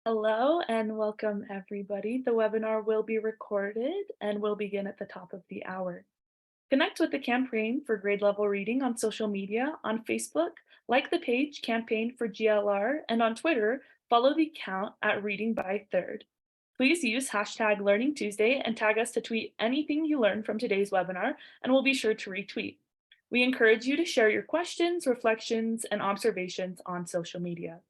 Hello and welcome everybody. The webinar will be recorded and will begin at the top of the hour. Connect with the campaign for grade level reading on social media. On Facebook, like the page Campaign for GLR, and on Twitter, follow the account at Reading by Third. Please use hashtag Learning Tuesday and tag us to tweet anything you learned from today's webinar, and we'll be sure to retweet. We encourage you to share your questions, reflections, and observations on social media.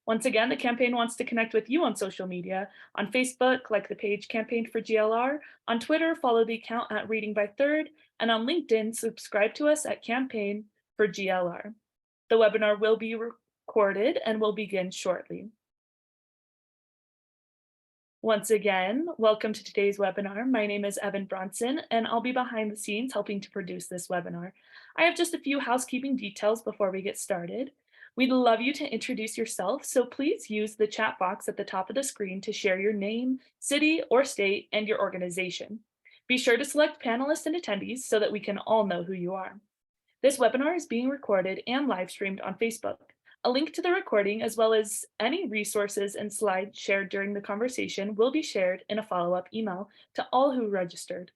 Once again, the campaign wants to connect with you on social media. On Facebook, like the page Campaign for GLR. On Twitter, follow the account at Reading by Third. And on LinkedIn, subscribe to us at Campaign for GLR. The webinar will be recorded and will begin shortly. Once again, welcome to today's webinar. My name is Evan Bronson, and I'll be behind the scenes helping to produce this webinar. I have just a few housekeeping details before we get started. We'd love you to introduce yourself, so please use the chat box at the top of the screen to share your name, city or state, and your organization. Be sure to select panelists and attendees so that we can all know who you are. This webinar is being recorded and live streamed on Facebook. A link to the recording, as well as any resources and slides shared during the conversation, will be shared in a follow-up email to all who registered.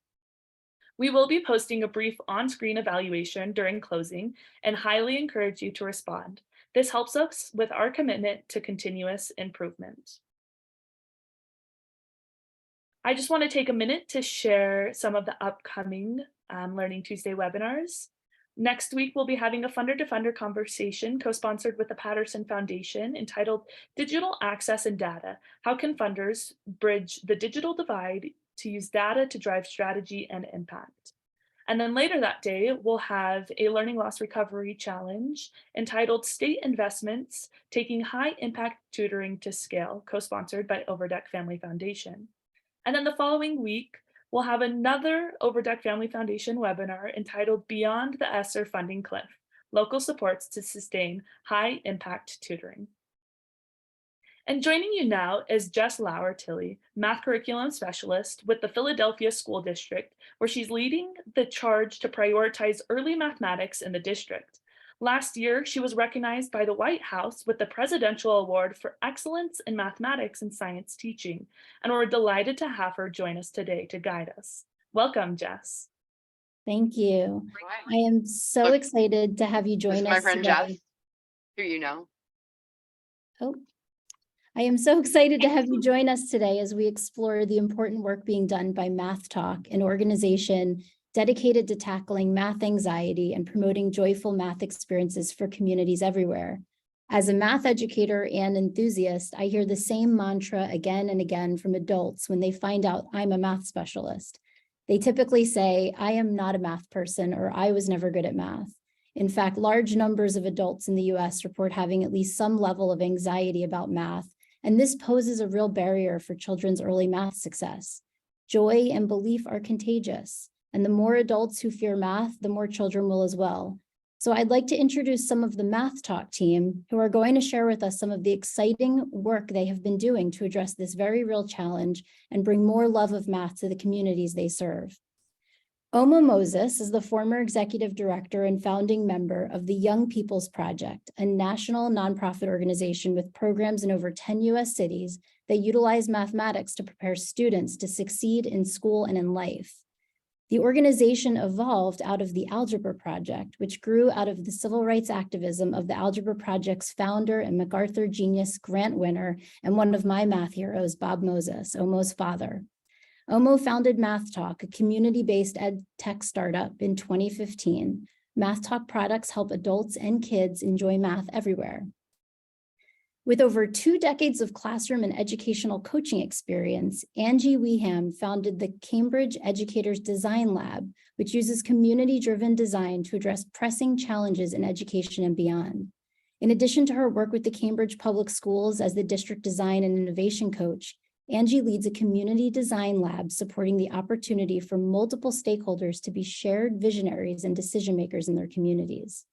We will be posting a brief on-screen evaluation during closing and highly encourage you to respond. This helps us with our commitment to continuous improvement. I just want to take a minute to share some of the upcoming Learning Tuesday webinars. Next week, we'll be having a funder-to-funder conversation co-sponsored with the Patterson Foundation entitled Digital Access and Data: How Can Funders Bridge the Digital Divide to Use Data to Drive Strategy and Impact? And then later that day, we'll have a learning loss recovery challenge entitled State Investments: Taking High Impact Tutoring to Scale, co-sponsored by Overdeck Family Foundation. And then the following week, we'll have another Overdeck Family Foundation webinar entitled Beyond the ESSER Funding Cliff: Local Supports to Sustain High Impact Tutoring. And joining you now is Jess Lauer-Tilley, Math Curriculum Specialist with the Philadelphia School District, where she's leading the charge to prioritize early mathematics in the district. Last year, she was recognized by the White House with the Presidential Award for Excellence in Mathematics and Science Teaching, and we're delighted to have her join us today to guide us. Welcome, Jess. Thank you. I am so excited to have you join us. This is my friend today. Jeff, who you know. Oh, I am so excited to have you join us today as we explore the important work being done by MathTalk, an organization dedicated to tackling math anxiety and promoting joyful math experiences for communities everywhere. As a math educator and enthusiast, I hear the same mantra again and again from adults when they find out I'm a math specialist. They typically say, I am not a math person, or I was never good at math. In fact, large numbers of adults in the US report having at least some level of anxiety about math, and this poses a real barrier for children's early math success. Joy and belief are contagious, and the more adults who fear math, the more children will as well. So I'd like to introduce some of the MathTalk team who are going to share with us some of the exciting work they have been doing to address this very real challenge and bring more love of math to the communities they serve. Omo Moses is the former executive director and founding member of the Young People's Project, a national nonprofit organization with programs in over 10 US cities that utilize mathematics to prepare students to succeed in school and in life. The organization evolved out of the Algebra Project, which grew out of the civil rights activism of the Algebra Project's founder and MacArthur Genius Grant winner, and one of my math heroes, Bob Moses, Omo's father. Omo founded MathTalk, a community-based ed tech startup, in 2015. MathTalk products help adults and kids enjoy math everywhere. With over 2 decades of classroom and educational coaching experience, Angie Weham founded the Cambridge Educators Design Lab, which uses community-driven design to address pressing challenges in education and beyond. In addition to her work with the Cambridge Public Schools as the district design and innovation coach, Angie leads a community design lab supporting the opportunity for multiple stakeholders to be shared visionaries and decision makers in their communities.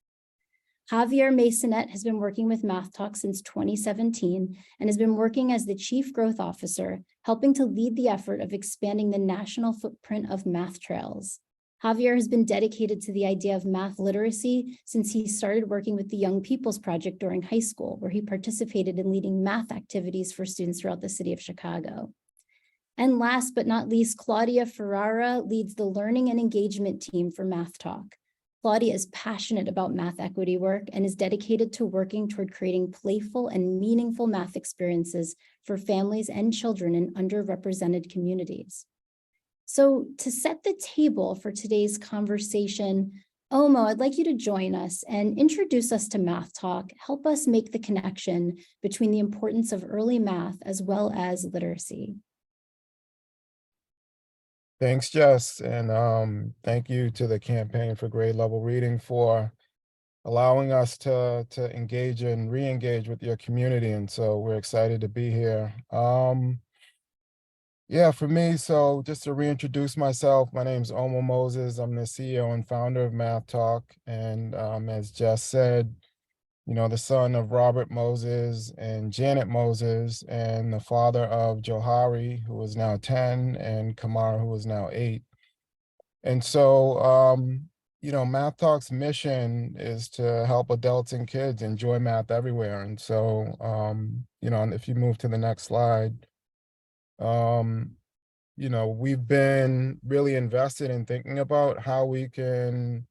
Javier Masonet has been working with MathTalk since 2017 and has been working as the Chief Growth Officer, helping to lead the effort of expanding the national footprint of MathTrails. Javier has been dedicated to the idea of math literacy since he started working with the Young People's Project during high school, where he participated in leading math activities for students throughout the city of Chicago. And last but not least, Claudia Ferrara leads the learning and engagement team for MathTalk. Claudia is passionate about math equity work and is dedicated to working toward creating playful and meaningful math experiences for families and children in underrepresented communities. So to set the table for today's conversation, Omo, I'd like you to join us and introduce us to MathTalk. Help us make the connection between the importance of early math as well as literacy. Thanks, Jess, and thank you to the Campaign for Grade Level Reading for allowing us to engage and re-engage with your community, and so we're excited to be here. Yeah, for me, so just to reintroduce myself, my name is Omo Moses. I'm the CEO and founder of MathTalk, and as Jess said, you know, the son of Robert Moses and Janet Moses, and the father of Johari, who is now 10, and Kamar, who is now 8. And so, you know, MathTalk's mission is to help adults and kids enjoy math everywhere. And so, you know, and if you move to the next slide, you know, we've been really invested in thinking about how we can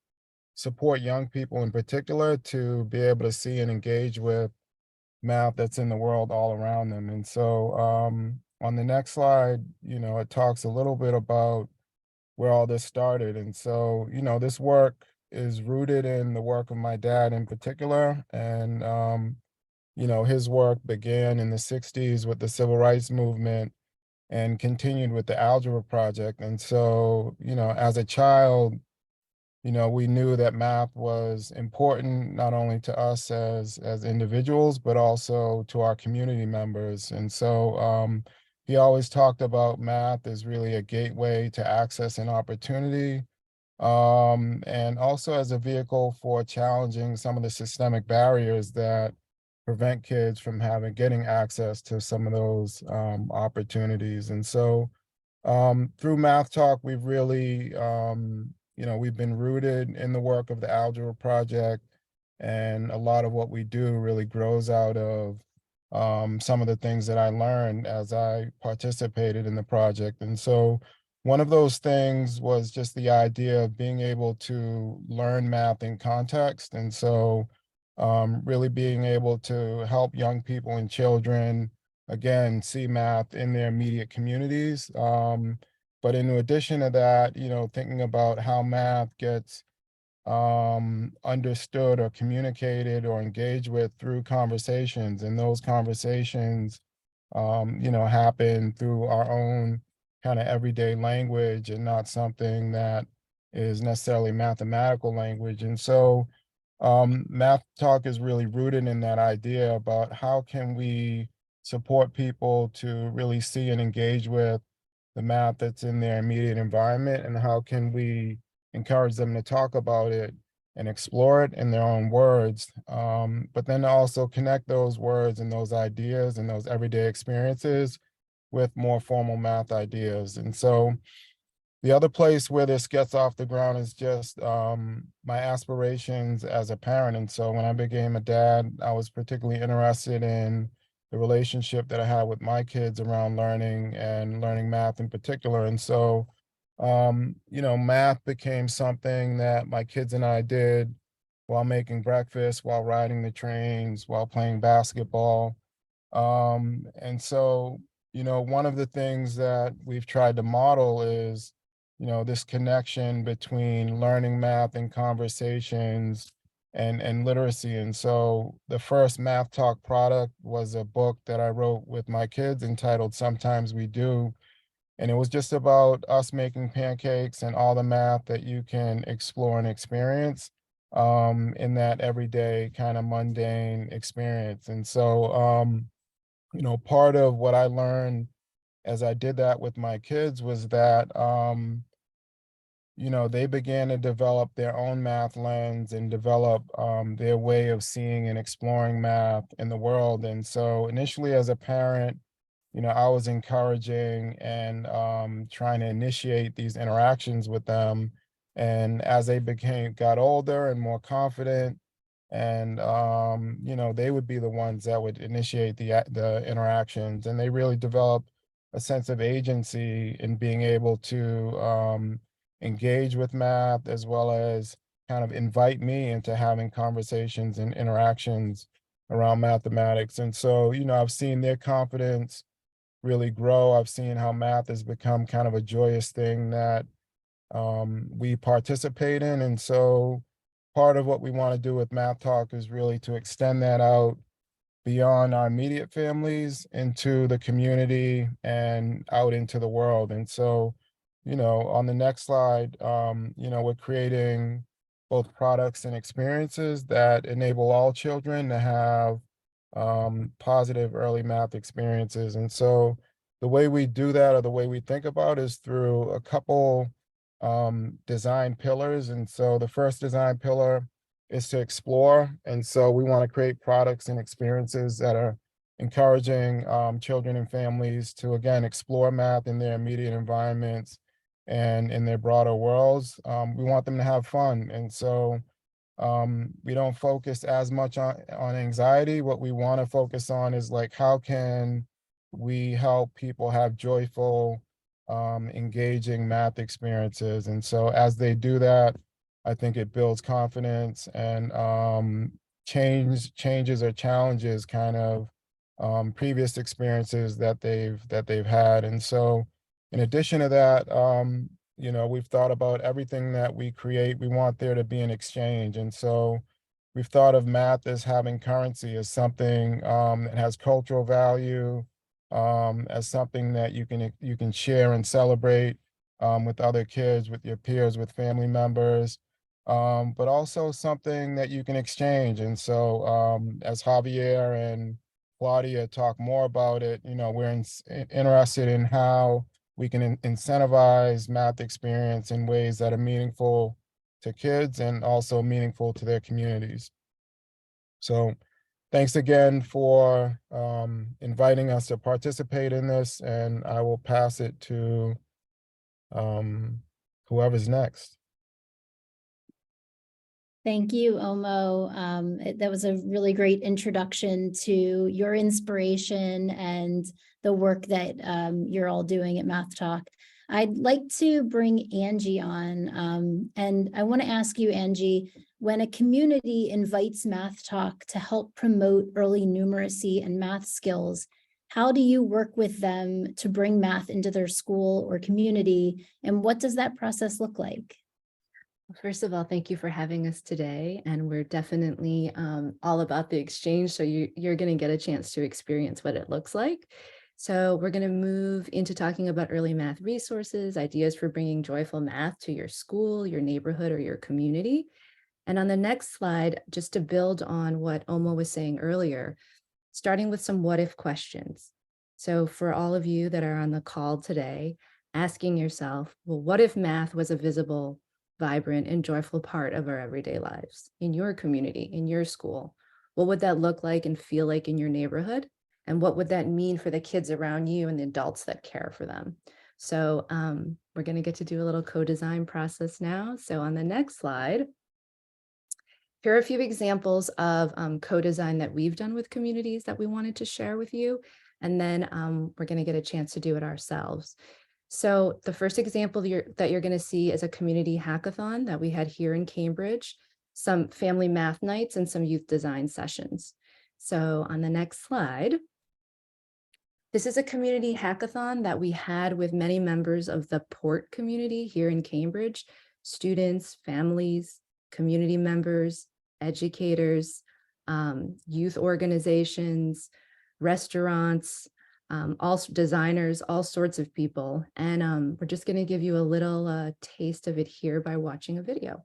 support young people in particular to be able to see and engage with math that's in the world all around them. And so on the next slide, you know, it talks a little bit about where all this started. And so, you know, this work is rooted in the work of my dad in particular. And, you know, his work began in the 60s with the civil rights movement and continued with the Algebra Project. And so, you know, as a child, you know, we knew that math was important not only to us as individuals, but also to our community members. And so he always talked about math as really a gateway to access and opportunity, and also as a vehicle for challenging some of the systemic barriers that prevent kids from getting access to some of those opportunities. And so through MathTalk, we've really, you know, we've been rooted in the work of the Algebra Project, and a lot of what we do really grows out of some of the things that I learned as I participated in the project. And so one of those things was just the idea of being able to learn math in context. And so really being able to help young people and children, again, see math in their immediate communities. But in addition to that, you know, thinking about how math gets understood or communicated or engaged with through conversations, and those conversations, you know, happen through our own kind of everyday language and not something that is necessarily mathematical language. And so MathTalk is really rooted in that idea about how can we support people to really see and engage with the math that's in their immediate environment, and how can we encourage them to talk about it and explore it in their own words, but then also connect those words and those ideas and those everyday experiences with more formal math ideas. And so the other place where this gets off the ground is just my aspirations as a parent. And so when I became a dad, I was particularly interested in the relationship that I had with my kids around learning and learning math in particular. And so, you know, math became something that my kids and I did while making breakfast, while riding the trains, while playing basketball. And so, you know, one of the things that we've tried to model is, you know, this connection between learning math and conversations and literacy. And so the first MathTalk product was a book that I wrote with my kids entitled Sometimes We Do. And it was just about us making pancakes and all the math that you can explore and experience in that everyday kind of mundane experience. And so, you know, part of what I learned as I did that with my kids was that, you know, they began to develop their own math lens and develop their way of seeing and exploring math in the world. And so initially as a parent, you know, I was encouraging and trying to initiate these interactions with them. And as they got older and more confident, and they would be the ones that would initiate the interactions, and they really develop a sense of agency in being able to engage with math, as well as kind of invite me into having conversations and interactions around mathematics. And so, I've seen their confidence really grow. I've seen how math has become kind of a joyous thing that we participate in. And so part of what we want to do with Math Talk is really to extend that out beyond our immediate families into the community and out into the world. And so, on the next slide, we're creating both products and experiences that enable all children to have positive early math experiences. And so the way we do that, or the way we think about, is through a couple design pillars. And so the first design pillar is to explore. And so we want to create products and experiences that are encouraging children and families to, again, explore math in their immediate environments and in their broader worlds. We want them to have fun. And so we don't focus as much on anxiety. What we want to focus on is, like, how can we help people have joyful, engaging math experiences. And so as they do that, I think it builds confidence, and changes or challenges kind of previous experiences that they've had. And so in addition to that, we've thought about everything that we create. We want there to be an exchange. And so we've thought of math as having currency, as something that has cultural value, as something that you can share and celebrate with other kids, with your peers, with family members, but also something that you can exchange. And so as Javier and Claudia talk more about it, we're interested in how we can incentivize math experience in ways that are meaningful to kids and also meaningful to their communities. So thanks again for inviting us to participate in this, and I will pass it to whoever's next. Thank you, Omo. That was a really great introduction to your inspiration and the work that you're all doing at Math Talk. I'd like to bring Angie on, and I want to ask you, Angie, when a community invites Math Talk to help promote early numeracy and math skills, how do you work with them to bring math into their school or community, and what does that process look like? First of all, thank you for having us today. And we're definitely all about the exchange. So you're going to get a chance to experience what it looks like. So we're going to move into talking about early math resources, ideas for bringing joyful math to your school, your neighborhood, or your community. And on the next slide, just to build on what Omo was saying earlier, starting with some what if questions. So for all of you that are on the call today, asking yourself, well, what if math was a visible, vibrant, and joyful part of our everyday lives in your community, in your school? What would that look like and feel like in your neighborhood? And what would that mean for the kids around you and the adults that care for them? So we're going to get to do a little co-design process now. So on the next slide, here are a few examples of co-design that we've done with communities that we wanted to share with you. And then we're going to get a chance to do it ourselves. So the first example that you're going to see is a community hackathon that we had here in Cambridge, some family math nights, and some youth design sessions. So on the next slide, this is a community hackathon that we had with many members of the Port community here in Cambridge, students, families, community members, educators, youth organizations, restaurants, all designers, all sorts of people. And we're just going to give you a little taste of it here by watching a video.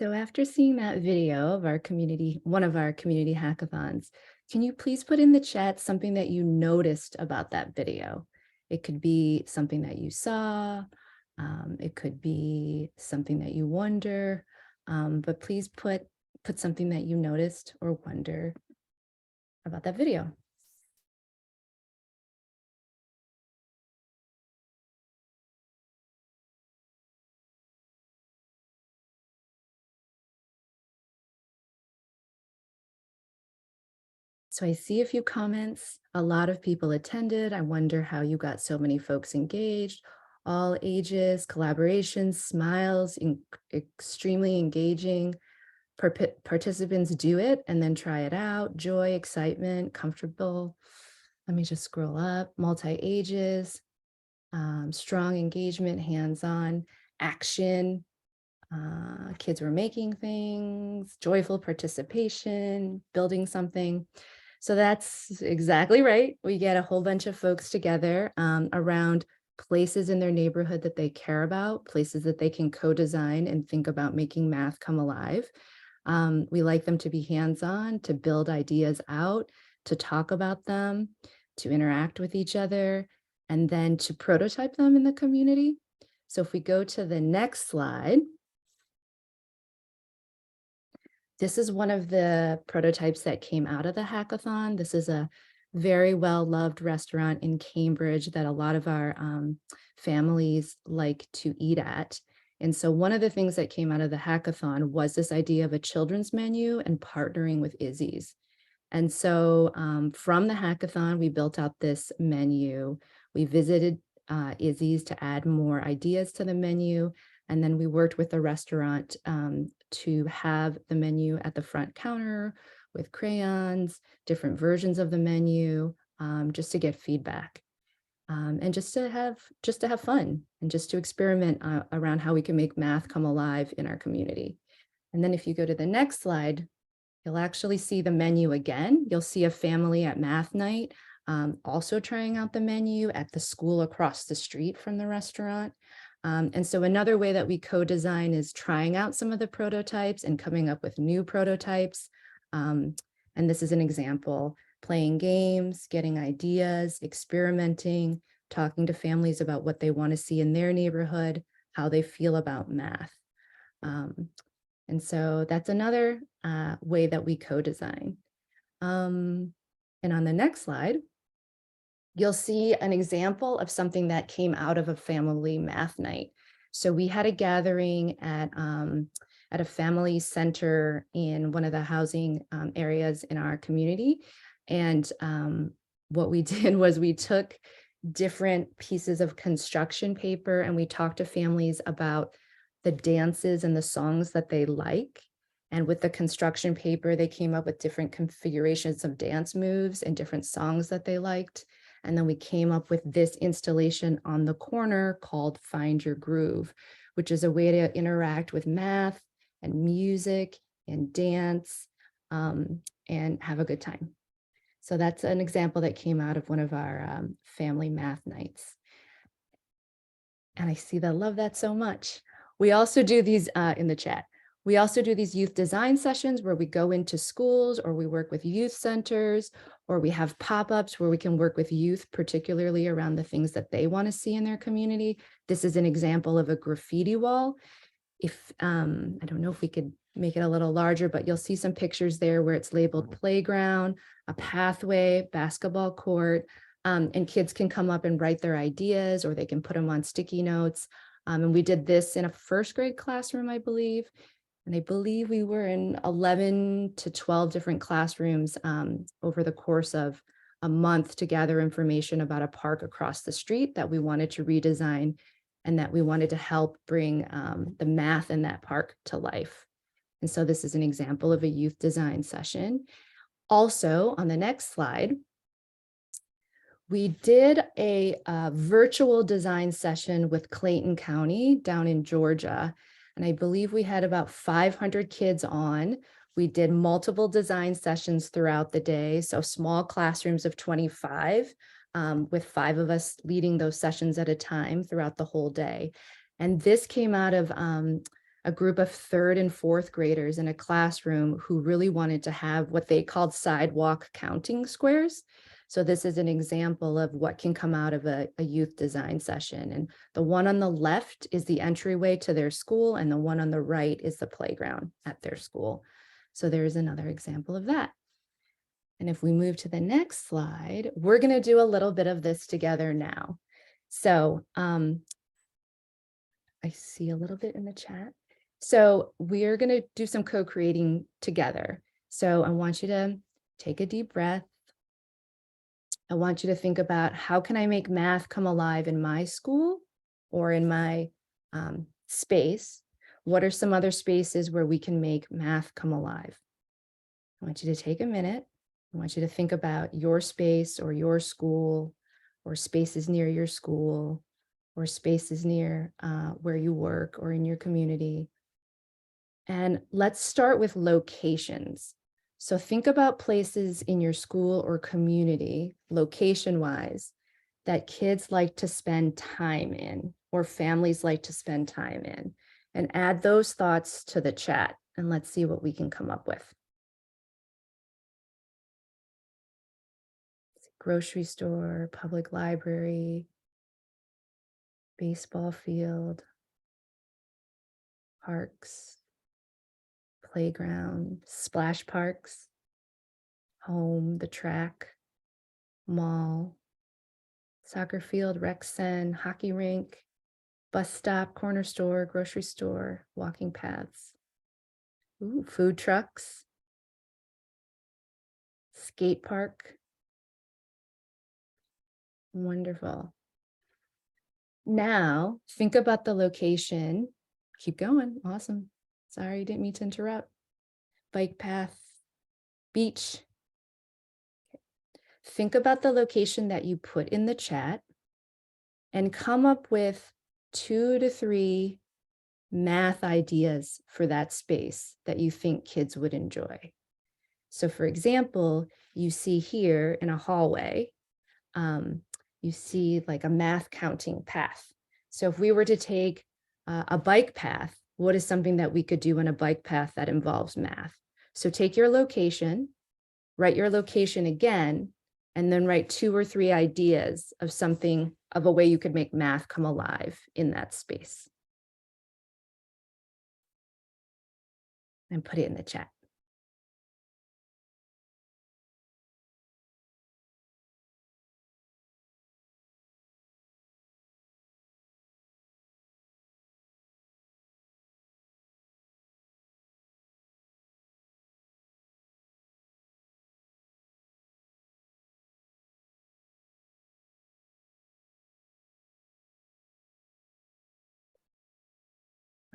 So after seeing that video of our community, one of our community hackathons, can you please put in the chat something that you noticed about that video? It could be something that you saw. It could be something that you wonder, but please put something that you noticed or wonder about that video. So I see a few comments. A lot of people attended. I wonder how you got so many folks engaged. All ages, collaborations, smiles, extremely engaging. Participants do it and then try it out. Joy, excitement, comfortable. Let me just scroll up. Multi-ages, strong engagement, hands-on, action. Kids were making things, joyful participation, building something. So that's exactly right. We get a whole bunch of folks together around places in their neighborhood that they care about, places that they can co-design and think about making math come alive. We like them to be hands-on, to build ideas out, to talk about them, to interact with each other, and then to prototype them in the community. So if we go to the next slide, this is one of the prototypes that came out of the hackathon. This is a very well-loved restaurant in Cambridge that a lot of our families like to eat at. And so one of the things that came out of the hackathon was this idea of a children's menu and partnering with Izzy's. And so from the hackathon, we built out this menu. We visited Izzy's to add more ideas to the menu. And then we worked with the restaurant to have the menu at the front counter with crayons, different versions of the menu, just to get feedback. And just to have fun and just to experiment around how we can make math come alive in our community. And then if you go to the next slide, you'll actually see the menu again. You'll see a family at math night, also trying out the menu at the school across the street from the restaurant. And so another way that we co-design is trying out some of the prototypes and coming up with new prototypes. And this is an example, playing games, getting ideas, experimenting, talking to families about what they want to see in their neighborhood, how they feel about math. And so that's another way that we co-design. And on the next slide, you'll see an example of something that came out of a family math night. So we had a gathering at a family center in one of the housing areas in our community. And what we did was we took different pieces of construction paper and we talked to families about the dances and the songs that they like. And with the construction paper, they came up with different configurations of dance moves and different songs that they liked. And then we came up with this installation on the corner called Find Your Groove, which is a way to interact with math and music and dance and have a good time. So that's an example that came out of one of our family math nights. And I see that, love that so much. We also do these in the chat. We also do these youth design sessions where we go into schools or we work with youth centers, or we have pop-ups where we can work with youth, particularly around the things that they want to see in their community. This is an example of a graffiti wall. If I don't know if we could make it a little larger, but you'll see some pictures there where it's labeled playground, a pathway, basketball court, and kids can come up and write their ideas or they can put them on sticky notes. And we did this in a first grade classroom, I believe. And I believe we were in 11 to 12 different classrooms over the course of a month to gather information about a park across the street that we wanted to redesign and that we wanted to help bring the math in that park to life. And so this is an example of a youth design session. Also, on the next slide, we did a virtual design session with Clayton County down in Georgia. And I believe we had about 500 kids on. We did multiple design sessions throughout the day. So small classrooms of 25 with 5 of us leading those sessions at a time throughout the whole day. And this came out of a group of 3rd and 4th graders in a classroom who really wanted to have what they called sidewalk counting squares. So this is an example of what can come out of a youth design session. And the one on the left is the entryway to their school, and the one on the right is the playground at their school. So there's another example of that. And if we move to the next slide, we're going to do a little bit of this together now. So I see a little bit in the chat. So we're going to do some co-creating together. So I want you to take a deep breath. I want you to think about, how can I make math come alive in my school or in my space? What are some other spaces where we can make math come alive? I want you to take a minute. I want you to think about your space or your school, or spaces near your school, or spaces near where you work or in your community. And let's start with locations. So think about places in your school or community, location-wise, that kids like to spend time in, or families like to spend time in, and add those thoughts to the chat, and let's see what we can come up with. Grocery store, public library, baseball field, parks, playground, splash parks, home, the track, mall, soccer field, rec center, hockey rink, bus stop, corner store, grocery store, walking paths. Ooh, food trucks, skate park. Wonderful. Now think about the location. Keep going. Awesome. Sorry, didn't mean to interrupt. Bike path, beach. Think about the location that you put in the chat and come up with 2 to 3 math ideas for that space that you think kids would enjoy. So for example, you see here in a hallway, you see like a math counting path. So if we were to take a bike path, what is something that we could do in a bike path that involves math? So take your location, write your location again, and then write 2 or 3 ideas of something, of a way you could make math come alive in that space. And put it in the chat.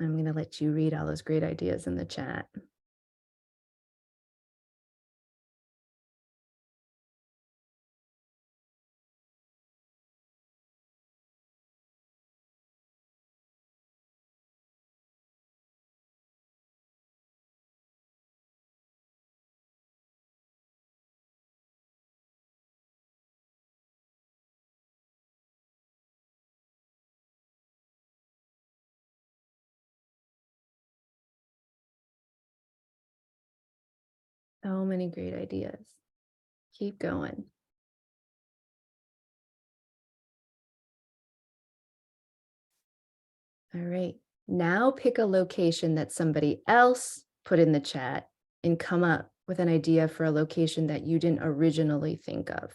I'm going to let you read all those great ideas in the chat. So many great ideas. Keep going. All right. Now pick a location that somebody else put in the chat and come up with an idea for a location that you didn't originally think of.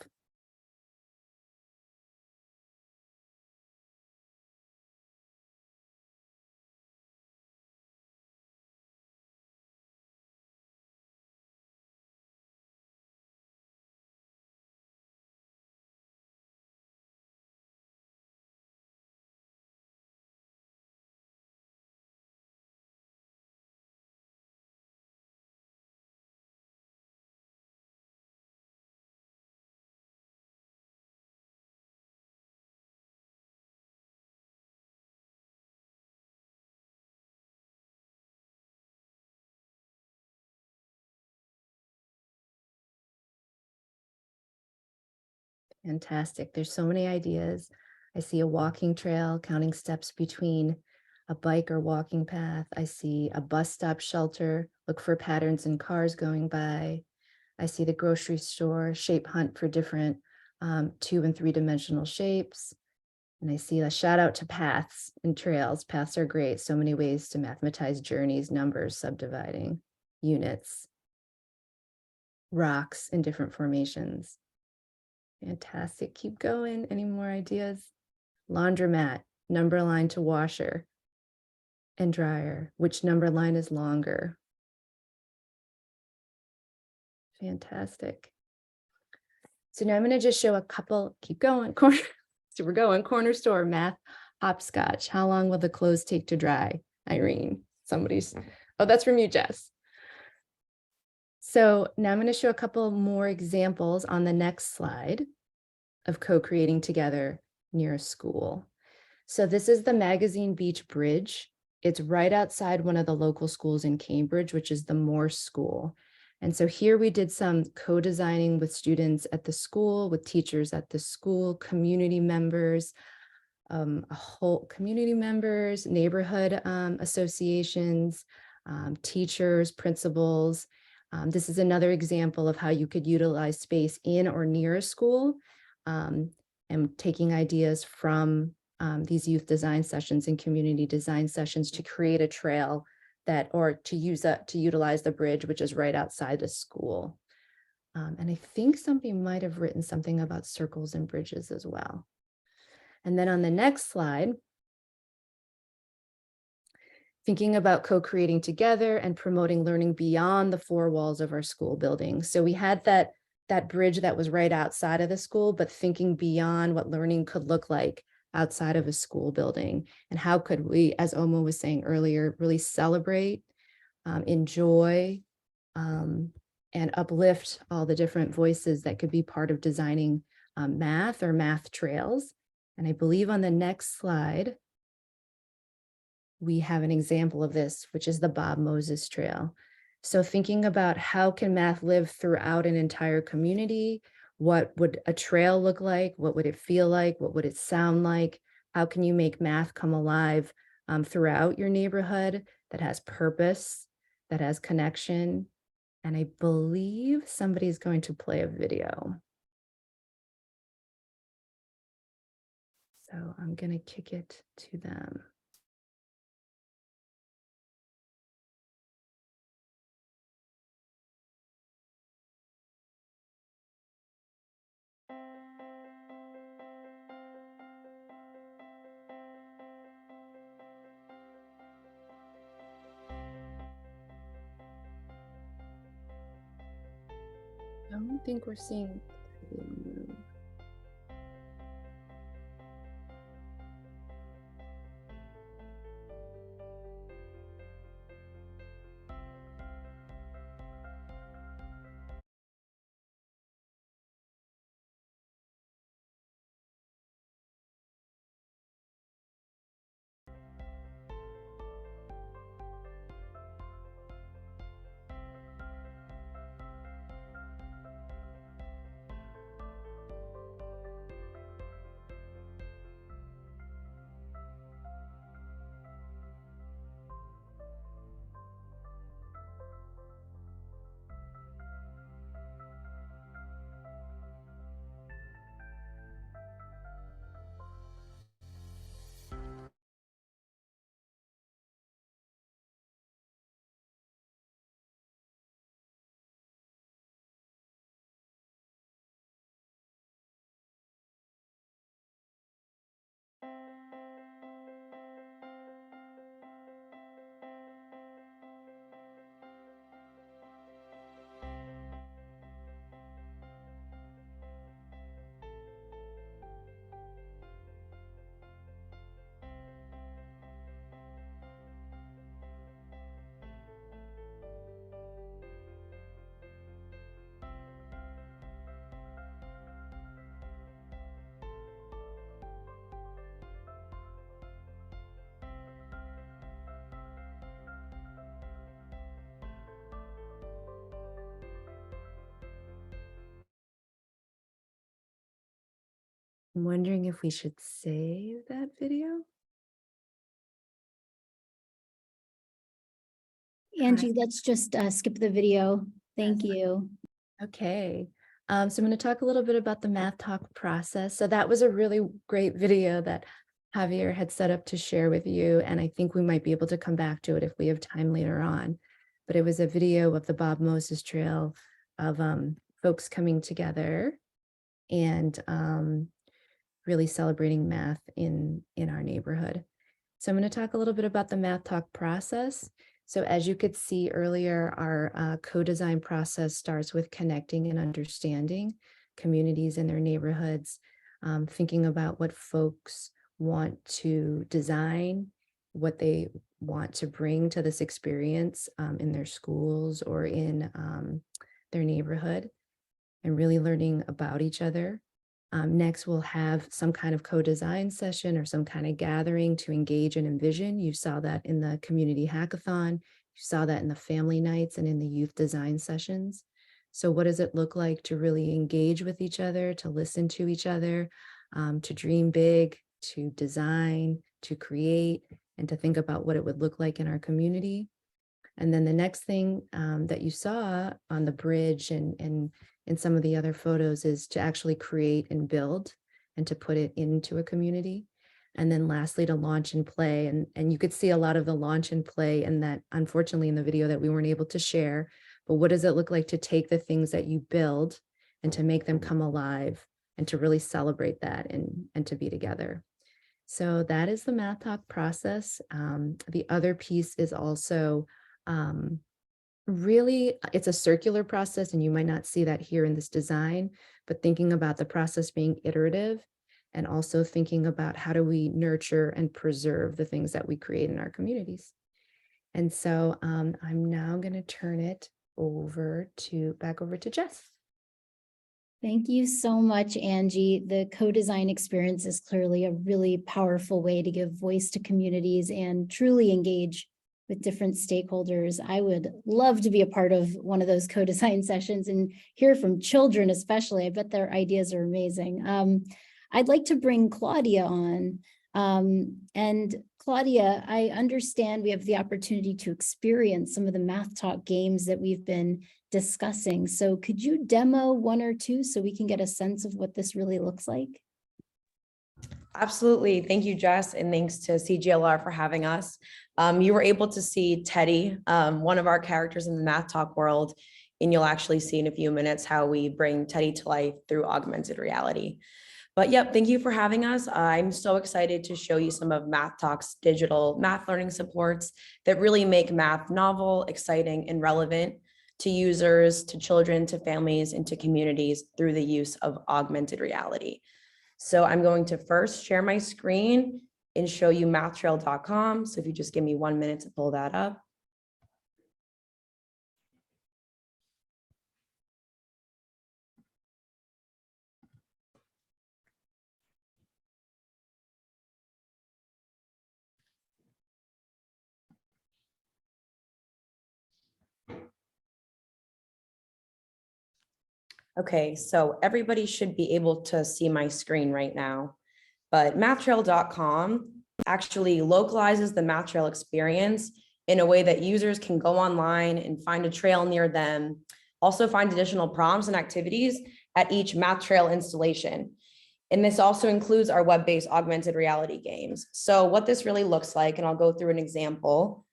Fantastic. There's so many ideas. I see a walking trail, counting steps between a bike or walking path. I see a bus stop shelter, look for patterns in cars going by. I see the grocery store, shape hunt for different 2 and 3-dimensional shapes. And I see a shout out to paths and trails. Paths are great. So many ways to mathematize journeys, numbers, subdividing, units, rocks in different formations. Fantastic. Keep going. Any more ideas? Laundromat, number line to washer and dryer. Which number line is longer? Fantastic. So now I'm going to just show a couple, keep going, corner. So we're going corner store, math, hopscotch. How long will the clothes take to dry? Irene, somebody's, oh, that's from you, Jess. So now I'm going to show a couple more examples on the next slide of co-creating together near a school. So this is the Magazine Beach Bridge. It's right outside one of the local schools in Cambridge, which is the Morse School. And so here we did some co-designing with students at the school, with teachers at the school, community members, neighborhood associations, teachers, principals. This is another example of how you could utilize space in or near a school, and taking ideas from these youth design sessions and community design sessions to create a trail that, or to utilize the bridge, which is right outside the school. And I think somebody might have written something about circles and bridges as well. And then on the next slide, thinking about co-creating together and promoting learning beyond the 4 walls of our school building. So we had that bridge that was right outside of the school, but thinking beyond what learning could look like outside of a school building. And how could we, as Oma was saying earlier, really celebrate, enjoy, and uplift all the different voices that could be part of designing math or math trails. And I believe on the next slide, we have an example of this, which is the Bob Moses Trail. So thinking about how can math live throughout an entire community? What would a trail look like? What would it feel like? What would it sound like? How can you make math come alive throughout your neighborhood that has purpose, that has connection? And I believe somebody's going to play a video. So I'm going to kick it to them. I don't think we're seeing the move. I'm wondering if we should save that video. Angie, let's just skip the video. Thank you. Okay. So I'm going to talk a little bit about the MathTalk process. So that was a really great video that Javier had set up to share with you. And I think we might be able to come back to it if we have time later on. But it was a video of the Bob Moses Trail of folks coming together and really celebrating math in our neighborhood. So I'm going to talk a little bit about the MathTalk process. So as you could see earlier, our co-design process starts with connecting and understanding communities in their neighborhoods, thinking about what folks want to design, what they want to bring to this experience in their schools or in their neighborhood, and really learning about each other. Next, we'll have some kind of co-design session or some kind of gathering to engage and envision. You saw that in the community hackathon. You saw that in the family nights and in the youth design sessions. So what does it look like to really engage with each other, to listen to each other, to dream big, to design, to create, and to think about what it would look like in our community? And then the next thing that you saw on the bridge and in some of the other photos is to actually create and build and to put it into a community. And then lastly, to launch and play. And you could see a lot of the launch and play in that, unfortunately, in the video that we weren't able to share. But what does it look like to take the things that you build and to make them come alive and to really celebrate that and to be together? So that is the MathTalk process. The other piece is also really, it's a circular process, and you might not see that here in this design, but thinking about the process being iterative and also thinking about how do we nurture and preserve the things that we create in our communities. And so I'm now going to turn it back over to Jess. Thank you so much, Angie. The co-design experience is clearly a really powerful way to give voice to communities and truly engage with different stakeholders. I would love to be a part of one of those co-design sessions and hear from children especially. I bet their ideas are amazing. I'd like to bring Claudia on. And Claudia, I understand we have the opportunity to experience some of the MathTalk games that we've been discussing. So could you demo one or two so we can get a sense of what this really looks like? Absolutely. Thank you, Jess, and thanks to CGLR for having us. You were able to see Teddy, one of our characters in the MathTalk world, and you'll actually see in a few minutes how we bring Teddy to life through augmented reality. But yep, thank you for having us. I'm so excited to show you some of MathTalk's digital math learning supports that really make math novel, exciting, and relevant to users, to children, to families, and to communities through the use of augmented reality. So I'm going to first share my screen and show you MathTrail.com. So if you just give me 1 minute to pull that up. Okay, so everybody should be able to see my screen right now, but MathTrail.com actually localizes the MathTrail experience in a way that users can go online and find a trail near them, also find additional prompts and activities at each MathTrail installation. And this also includes our web-based augmented reality games. So what this really looks like, and I'll go through an example.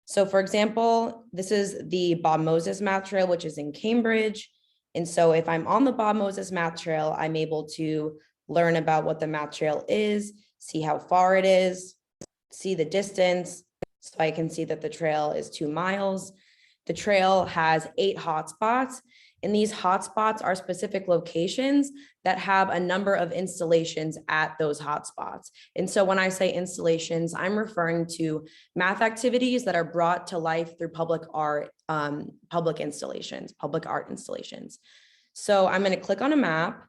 So for example, this is the Bob Moses Math Trail, which is in Cambridge. And so if I'm on the Bob Moses Math Trail, I'm able to learn about what the Math Trail is, see how far it is, see the distance. So I can see that the trail is 2 miles. The trail has 8 hotspots, and these hotspots are specific locations that have a number of installations at those hotspots. And so when I say installations, I'm referring to math activities that are brought to life through public art installations. So I'm going to click on a map,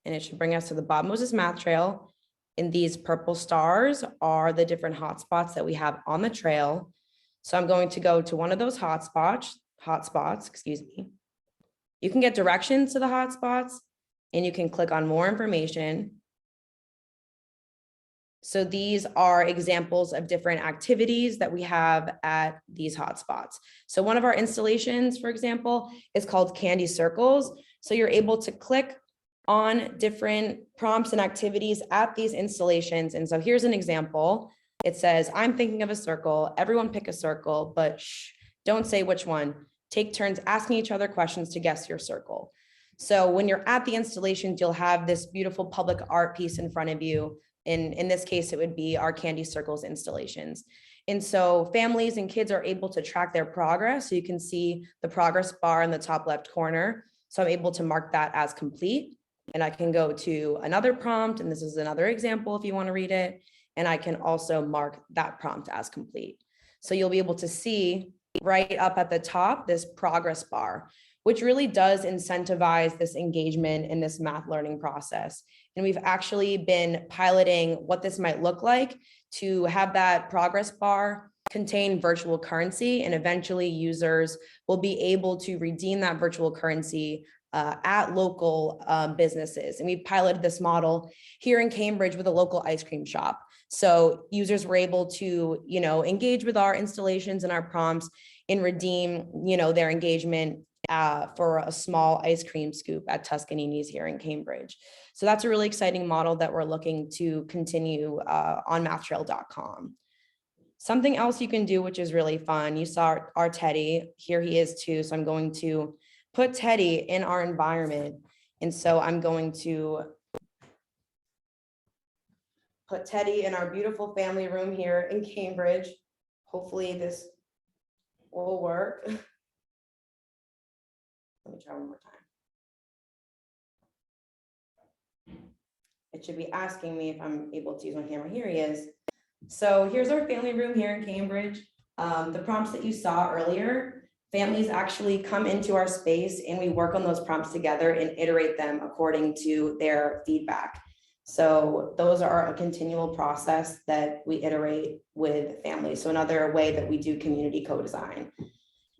and it should bring us to the Bob Moses Math Trail. And these purple stars are the different hotspots that we have on the trail. So I'm going to go to one of those hotspots, excuse me. You can get directions to the hotspots, and you can click on more information. So these are examples of different activities that we have at these hotspots. So one of our installations, for example, is called Candy Circles. So you're able to click on different prompts and activities at these installations. And so here's an example. It says, I'm thinking of a circle. Everyone pick a circle, but shh, don't say which one. Take turns asking each other questions to guess your circle. So when you're at the installations, you'll have this beautiful public art piece in front of you. In this case, it would be our Candy Circles installations. And so families and kids are able to track their progress. So you can see the progress bar in the top left corner. So I'm able to mark that as complete. And I can go to another prompt, and this is another example if you want to read it. And I can also mark that prompt as complete. So you'll be able to see right up at the top, this progress bar, which really does incentivize this engagement in this math learning process. And we've actually been piloting what this might look like to have that progress bar contain virtual currency, and eventually users will be able to redeem that virtual currency at local businesses. And we piloted this model here in Cambridge with a local ice cream shop. So users were able to, engage with our installations and our prompts and redeem, their engagement for a small ice cream scoop at Tuscanini's here in Cambridge. So that's a really exciting model that we're looking to continue on MathTrail.com. Something else you can do, which is really fun. You saw our Teddy, here he is too. So I'm going to put Teddy in our environment. And so I'm going to put Teddy in our beautiful family room here in Cambridge. Hopefully this will work. Let me try one more time. It should be asking me if I'm able to use my camera. Here he is. So here's our family room here in Cambridge. The prompts that you saw earlier, families actually come into our space and we work on those prompts together and iterate them according to their feedback. So those are a continual process that we iterate with families. So another way that we do community co-design.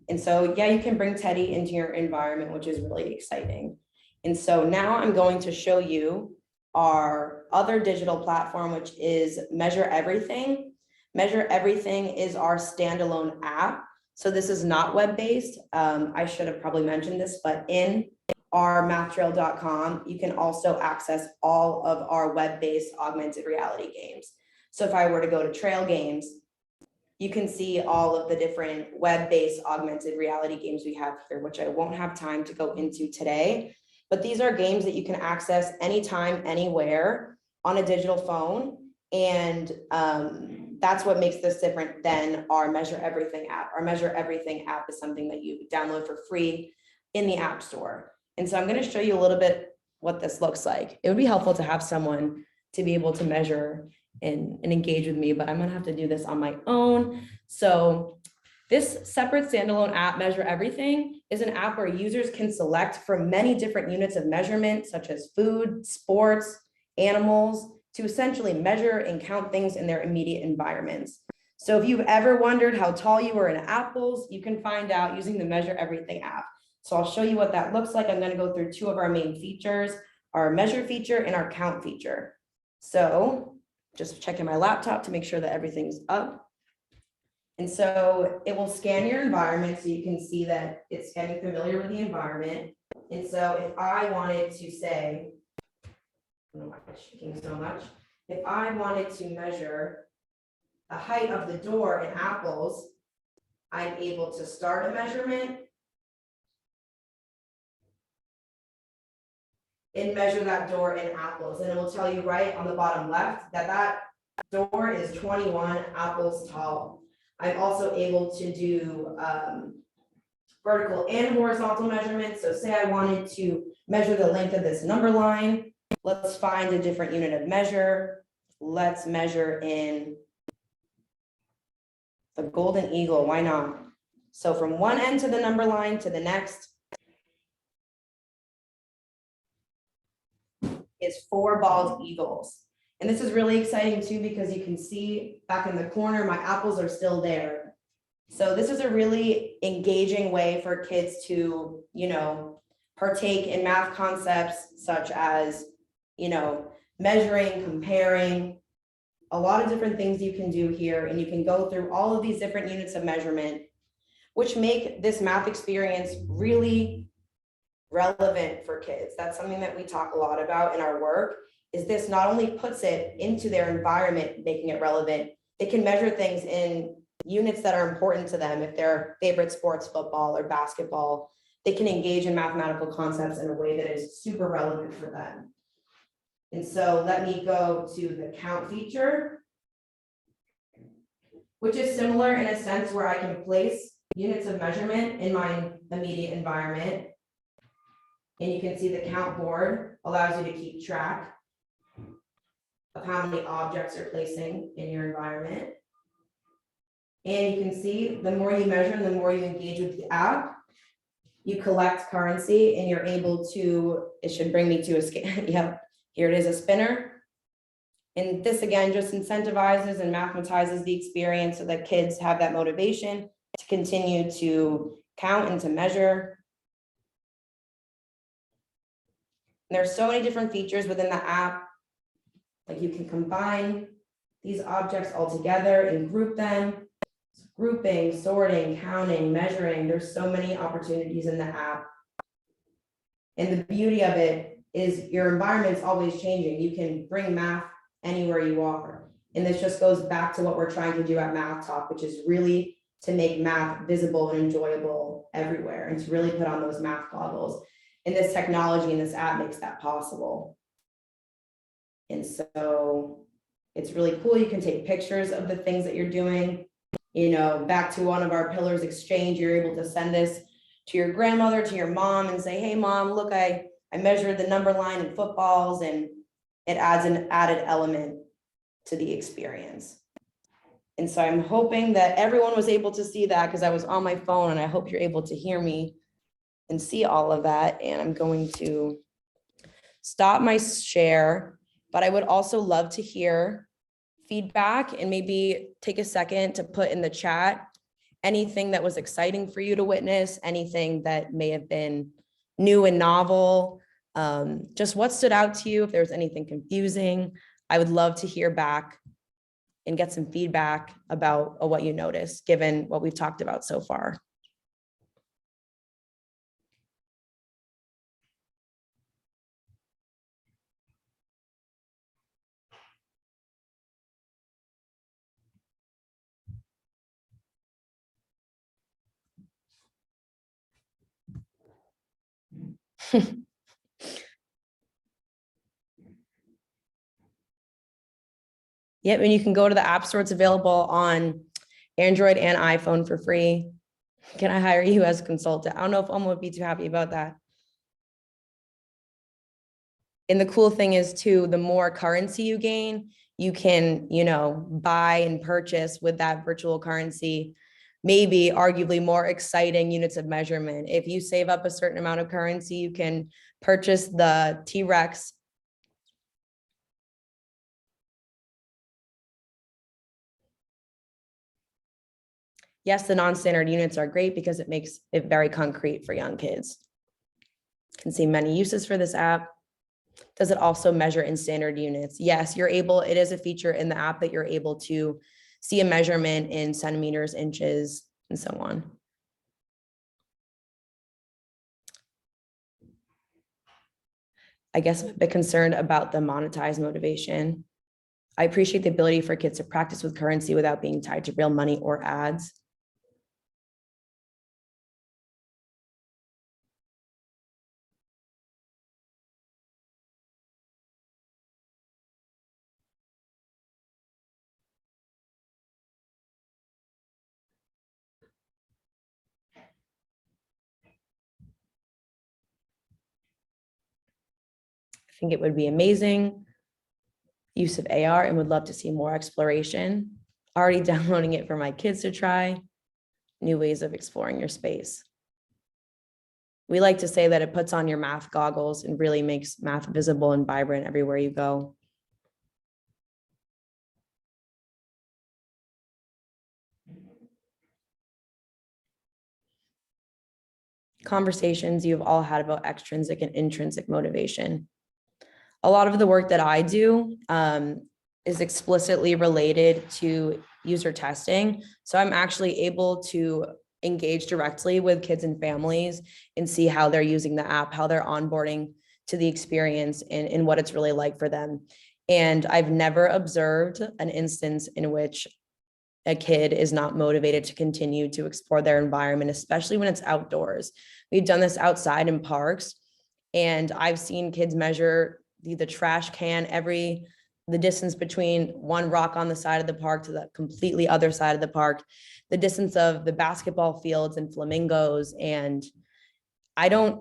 And so, yeah, you can bring Teddy into your environment, which is really exciting. And so now I'm going to show you our other digital platform, which is Measure Everything. Measure Everything is our standalone app. So this is not web-based. I should have probably mentioned this, but in our MathTrail.com, you can also access all of our web-based augmented reality games. So if I were to go to Trail Games, you can see all of the different web-based augmented reality games we have here, which I won't have time to go into today. But these are games that you can access anytime, anywhere on a digital phone. And that's what makes this different than our Measure Everything app. Our Measure Everything app is something that you download for free in the App Store. And so I'm going to show you a little bit what this looks like. It would be helpful to have someone to be able to measure and engage with me, but I'm going to have to do this on my own. So this separate standalone app, Measure Everything, is an app where users can select from many different units of measurement, such as food, sports, animals, to essentially measure and count things in their immediate environments. So if you've ever wondered how tall you were in apples, you can find out using the Measure Everything app. So I'll show you what that looks like. I'm going to go through two of our main features, our measure feature and our count feature. So just checking my laptop to make sure that everything's up. And so it will scan your environment so you can see that it's getting familiar with the environment. And so if I wanted to say, I don't know why it's shaking so much. If I wanted to measure the height of the door in apples, I'm able to start a measurement and measure that door in apples. And it will tell you right on the bottom left that that door is 21 apples tall. I'm also able to do vertical and horizontal measurements. So say I wanted to measure the length of this number line. Let's find a different unit of measure. Let's measure in the golden eagle. Why not? So from one end to the number line to the next is 4 bald eagles. And this is really exciting too, because you can see back in the corner, my apples are still there. So this is a really engaging way for kids to, partake in math concepts such as, measuring, comparing, a lot of different things you can do here, and you can go through all of these different units of measurement, which make this math experience really relevant for kids. That's something that we talk a lot about in our work, is this not only puts it into their environment, making it relevant, they can measure things in units that are important to them. If their favorite sports, football or basketball, they can engage in mathematical concepts in a way that is super relevant for them. And so let me go to the count feature, which is similar in a sense where I can place units of measurement in my immediate environment. And you can see the count board allows you to keep track of how many objects you're placing in your environment. And you can see the more you measure and the more you engage with the app, you collect currency and you're able to, it should bring me to a scale. Yep, here it is, a spinner. And this again just incentivizes and mathematizes the experience so that kids have that motivation to continue to count and to measure. And there's so many different features within the app. Like you can combine these objects all together and group them. Grouping, sorting, counting, measuring. There's so many opportunities in the app. And the beauty of it is your environment's always changing. You can bring math anywhere you are. And this just goes back to what we're trying to do at MathTalk, which is really to make math visible and enjoyable everywhere and to really put on those math goggles. And this technology and this app makes that possible. And so it's really cool. You can take pictures of the things that you're doing. You know, back to one of our pillars, exchange, you're able to send this to your grandmother, to your mom and say, hey mom, look, I measured the number line in footballs, and it adds an added element to the experience. And so I'm hoping that everyone was able to see that because I was on my phone, and I hope you're able to hear me and see all of that. And I'm going to stop my share, but I would also love to hear feedback and maybe take a second to put in the chat anything that was exciting for you to witness, anything that may have been new and novel, just what stood out to you. If there was anything confusing, I would love to hear back and get some feedback about what you noticed, given what we've talked about so far. Yep, and you can go to the App Store. It's available on Android and iPhone for free. Can I hire you as a consultant? I don't know if Alma would be too happy about that. And the cool thing is too, the more currency you gain, you can, you know, buy and purchase with that virtual currency, maybe arguably more exciting units of measurement. If you save up a certain amount of currency, you can purchase the T-Rex. Yes, the non-standard units are great because it makes it very concrete for young kids. Can see many uses for this app. Does it also measure in standard units? Yes, you're able, it is a feature in the app that you're able to see a measurement in centimeters, inches, and so on. I guess I'm a bit concerned about the monetized motivation. I appreciate the ability for kids to practice with currency without being tied to real money or ads. I think it would be amazing use of AR and would love to see more exploration. Already downloading it for my kids to try. New ways of exploring your space. We like to say that it puts on your math goggles and really makes math visible and vibrant everywhere you go. Conversations you've all had about extrinsic and intrinsic motivation. A lot of the work that I do is explicitly related to user testing. So I'm actually able to engage directly with kids and families and see how they're using the app, how they're onboarding to the experience, and what it's really like for them. And I've never observed an instance in which a kid is not motivated to continue to explore their environment, especially when it's outdoors. We've done this outside in parks, and I've seen kids measure the trash can the distance between one rock on the side of the park to the completely other side of the park, the distance of the basketball fields and flamingos. And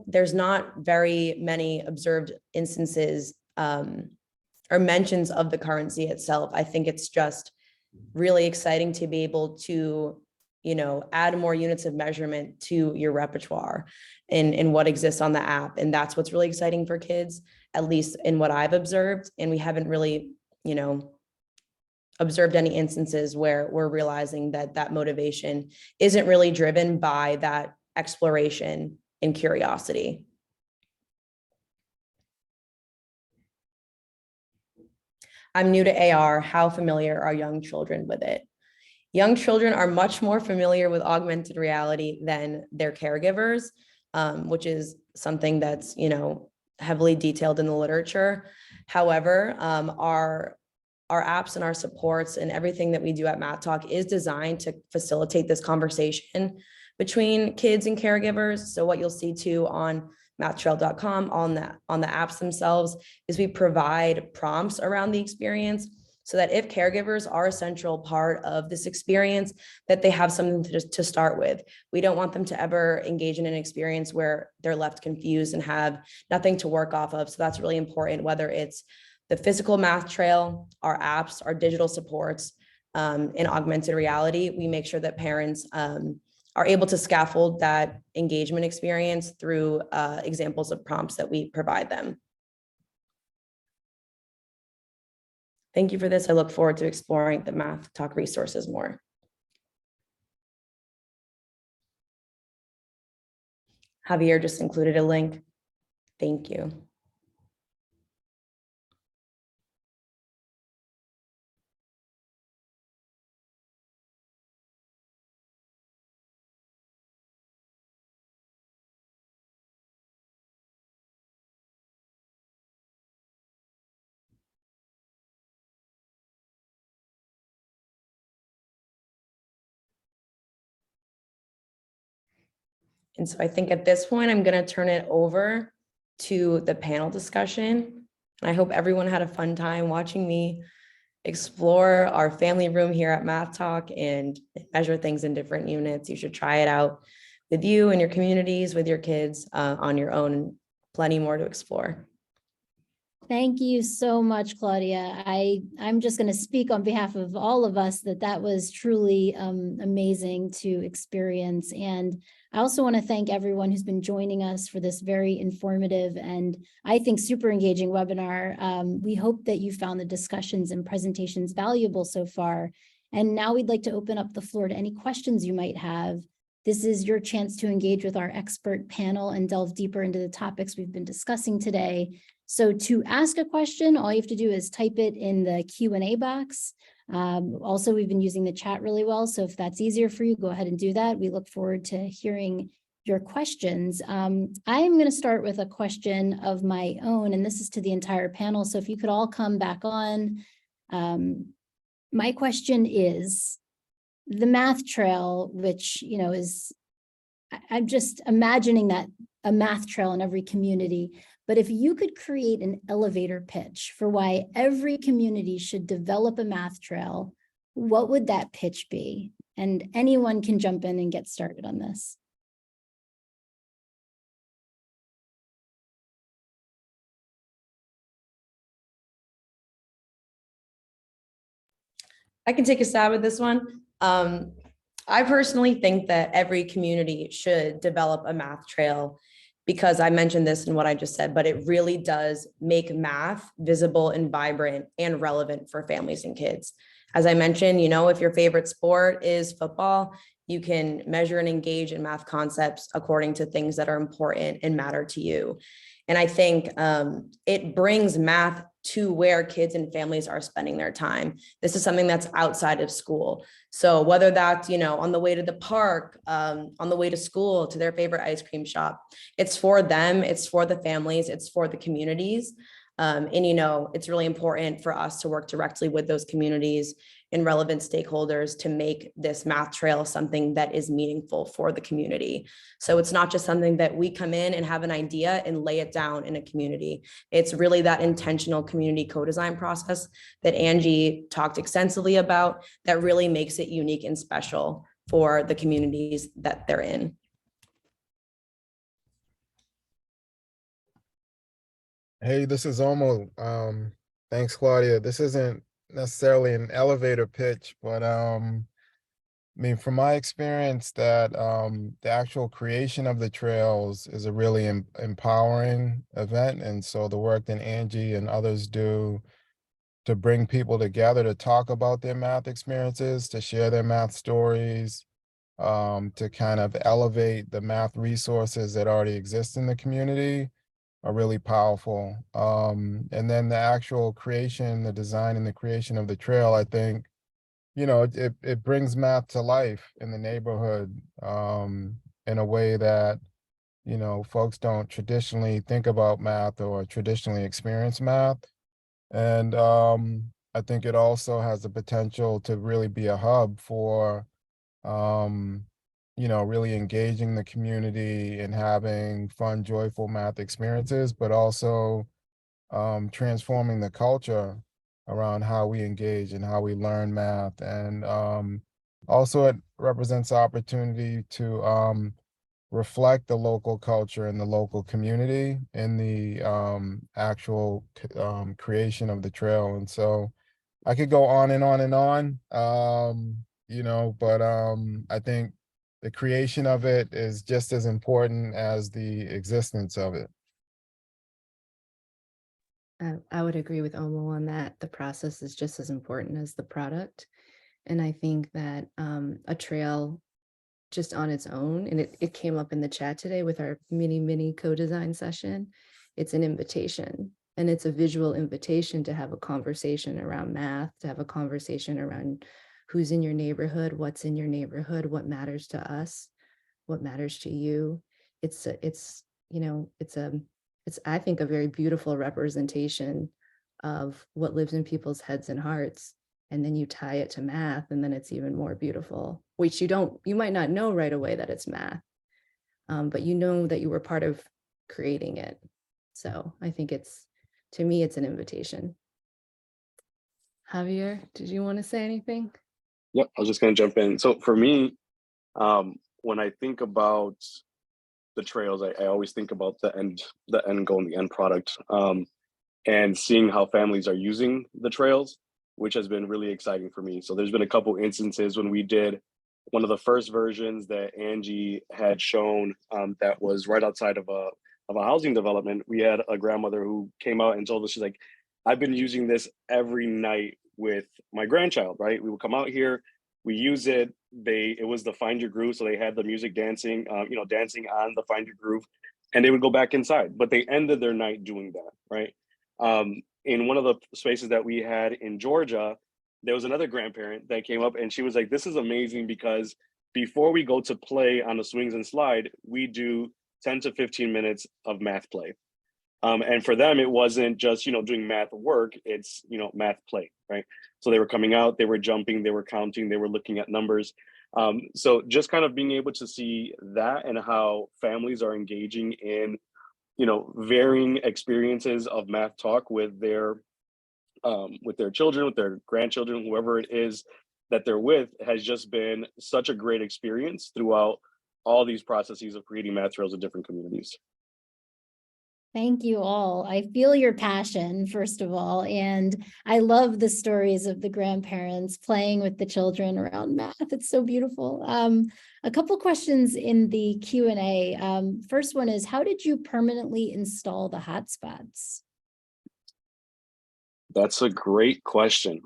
there's not very many observed instances or mentions of the currency itself. I think it's just really exciting to be able to, add more units of measurement to your repertoire in what exists on the app. And that's what's really exciting for kids, at least in what I've observed. And we haven't really, observed any instances where we're realizing that motivation isn't really driven by that exploration and curiosity. I'm new to AR. How familiar are young children with it? Young children are much more familiar with augmented reality than their caregivers, which is something that's, heavily detailed in the literature. However, our apps and our supports and everything that we do at MathTalk is designed to facilitate this conversation between kids and caregivers. So what you'll see too on MathTrail.com on the apps themselves is we provide prompts around the experience, so that if caregivers are a central part of this experience, that they have something to start with. We don't want them to ever engage in an experience where they're left confused and have nothing to work off of. So that's really important, whether it's the physical MathTrail, our apps, our digital supports, in augmented reality. We make sure that parents are able to scaffold that engagement experience through examples of prompts that we provide them. Thank you for this. I look forward to exploring the MathTalk resources more. Javier just included a link. Thank you. And so I think at this point, I'm going to turn it over to the panel discussion. And I hope everyone had a fun time watching me explore our family room here at MathTalk and measure things in different units. You should try it out with you and your communities, with your kids on your own. Plenty more to explore. Thank you so much, Claudia. I'm just going to speak on behalf of all of us that was truly amazing to experience. And I also want to thank everyone who's been joining us for this very informative and I think super engaging webinar. We hope that you found the discussions and presentations valuable so far. And now we'd like to open up the floor to any questions you might have. This is your chance to engage with our expert panel and delve deeper into the topics we've been discussing today. So to ask a question, all you have to do is type it in the Q&A box. Also, we've been using the chat really well. So if that's easier for you, go ahead and do that. We look forward to hearing your questions. I'm going to start with a question of my own, and this is to the entire panel. So if you could all come back on. My question is, the MathTrail, which, I'm just imagining that a MathTrail in every community. But if you could create an elevator pitch for why every community should develop a MathTrail, what would that pitch be? And anyone can jump in and get started on this. I can take a stab at this one. I personally think that every community should develop a MathTrail, because I mentioned this in what I just said, but it really does make math visible and vibrant and relevant for families and kids. As I mentioned, if your favorite sport is football, you can measure and engage in math concepts according to things that are important and matter to you. And I think it brings math to where kids and families are spending their time. This is something that's outside of school. So whether that's, on the way to the park, on the way to school, to their favorite ice cream shop, it's for them, it's for the families, it's for the communities. And it's really important for us to work directly with those communities and relevant stakeholders to make this math trail something that is meaningful for the community. So it's not just something that we come in and have an idea and lay it down in a community. It's really that intentional community co-design process that Angie talked extensively about that really makes it unique and special for the communities that they're in. Hey, this is Omo. Thanks, Claudia. This isn't necessarily an elevator pitch, but I mean, from my experience, that the actual creation of the trails is a really empowering event. And so the work that Angie and others do to bring people together to talk about their math experiences, to share their math stories, to kind of elevate the math resources that already exist in the community are really powerful. And then the actual creation, the design and the creation of the trail, I think, it brings math to life in the neighborhood in a way that, folks don't traditionally think about math or traditionally experience math. And I think it also has the potential to really be a hub for, really engaging the community and having fun, joyful math experiences, but also transforming the culture around how we engage and how we learn math. And also it represents opportunity to reflect the local culture and the local community in the actual creation of the trail. And so I could go on and on and on, but I think the creation of it is just as important as the existence of it. I would agree with Omo on that. The process is just as important as the product. And I think that a trail just on its own, and it came up in the chat today with our mini co-design session, it's an invitation. And it's a visual invitation to have a conversation around math, to have a conversation around who's in your neighborhood, what's in your neighborhood, what matters to us, what matters to you. It's I think a very beautiful representation of what lives in people's heads and hearts. And then you tie it to math, and then it's even more beautiful, which you might not know right away that it's math, but you know that you were part of creating it. So I think to me, it's an invitation. Javier, did you want to say anything? Yep, I was just going to jump in. So for me, when I think about the trails, I always think about the end goal and the end product, and seeing how families are using the trails, which has been really exciting for me. So there's been a couple instances when we did one of the first versions that Angie had shown, that was right outside of a housing development. We had a grandmother who came out and told us, she's like, I've been using this every night with my grandchild, right? We would come out here, we use it. It was the Find Your Groove. So they had the music dancing, dancing on the Find Your Groove, and they would go back inside, but they ended their night doing that, right? In one of the spaces that we had in Georgia, there was another grandparent that came up and she was like, this is amazing because before we go to play on the swings and slide, we do 10 to 15 minutes of math play. And for them, it wasn't just, doing math work, it's, math play, right? So they were coming out, they were jumping, they were counting, they were looking at numbers. So just kind of being able to see that and how families are engaging in, varying experiences of math talk with their children, with their grandchildren, whoever it is that they're with, has just been such a great experience throughout all these processes of creating math trails in different communities. Thank you all. I feel your passion, first of all, and I love the stories of the grandparents playing with the children around math. It's so beautiful. A couple questions in the Q&A. First one is, how did you permanently install the hotspots? That's a great question.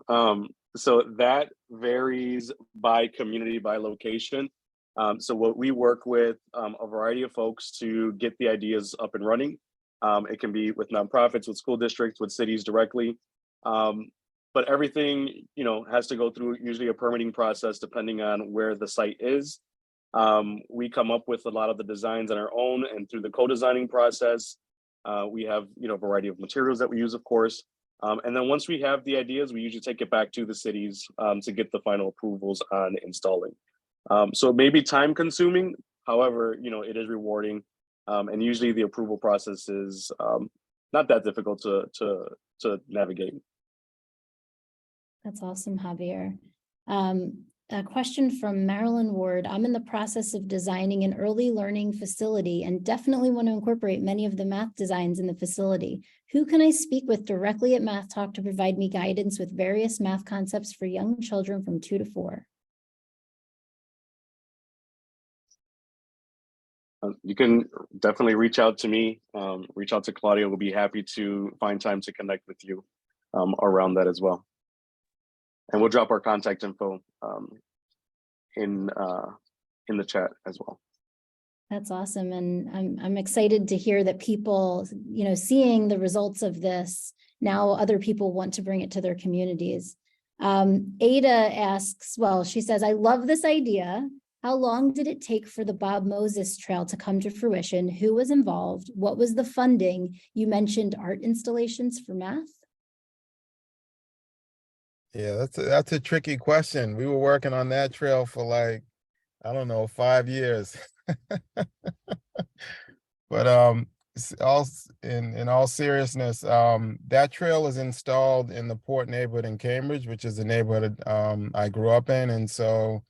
So that varies by community, by location. So what we work with a variety of folks to get the ideas up and running. It can be with nonprofits, with school districts, with cities directly. But everything, has to go through usually a permitting process depending on where the site is. We come up with a lot of the designs on our own and through the co-designing process. We have, a variety of materials that we use, of course. And then once we have the ideas, we usually take it back to the cities to get the final approvals on installing. So it may be time consuming, however, it is rewarding. And usually the approval process is not that difficult to navigate. That's awesome, Javier. A question from Marilyn Ward. I'm in the process of designing an early learning facility and definitely want to incorporate many of the math designs in the facility. Who can I speak with directly at MathTalk to provide me guidance with various math concepts for young children from 2 to 4? You can definitely reach out to me, reach out to Claudia. We'll be happy to find time to connect with you around that as well. And we'll drop our contact info in the chat as well. That's awesome. And I'm excited to hear that people, seeing the results of this, now other people want to bring it to their communities. Ada asks, she says, I love this idea. How long did it take for the Bob Moses Trail to come to fruition? Who was involved? What was the funding? You mentioned art installations for math. Yeah, that's a tricky question. We were working on that trail for like, I don't know, 5 years. But in all seriousness, that trail is installed in the Port neighborhood in Cambridge, which is the neighborhood I grew up in. And so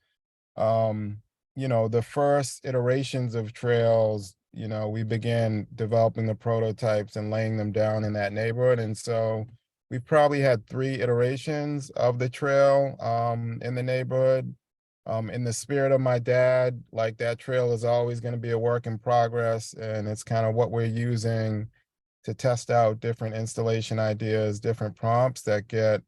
the first iterations of trails, we began developing the prototypes and laying them down in that neighborhood. And so we've probably had 3 iterations of the trail in the neighborhood. In the spirit of my dad, like that trail is always going to be a work in progress. And it's kind of what we're using to test out different installation ideas, different prompts that get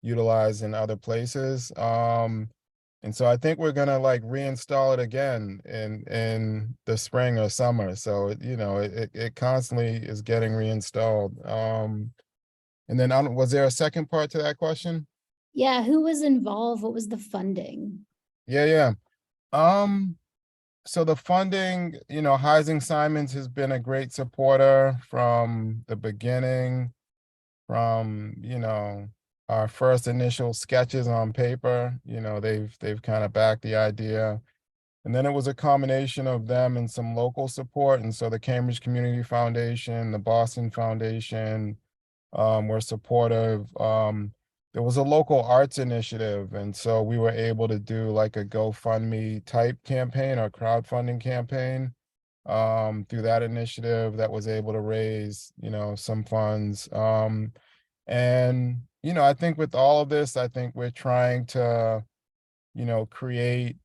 utilized in other places. And so I think we're gonna like reinstall it again in the spring or summer. So it constantly is getting reinstalled. And then was there a second part to that question? Yeah, who was involved? What was the funding? Yeah. So the funding, Heising Simons has been a great supporter from the beginning, from our first initial sketches on paper. They've kind of backed the idea. And then it was a combination of them and some local support. And so the Cambridge Community Foundation, the Boston Foundation were supportive. There was a local arts initiative. And so we were able to do like a GoFundMe type campaign or crowdfunding campaign through that initiative that was able to raise, some funds. And, I think with all of this, I think we're trying to, create,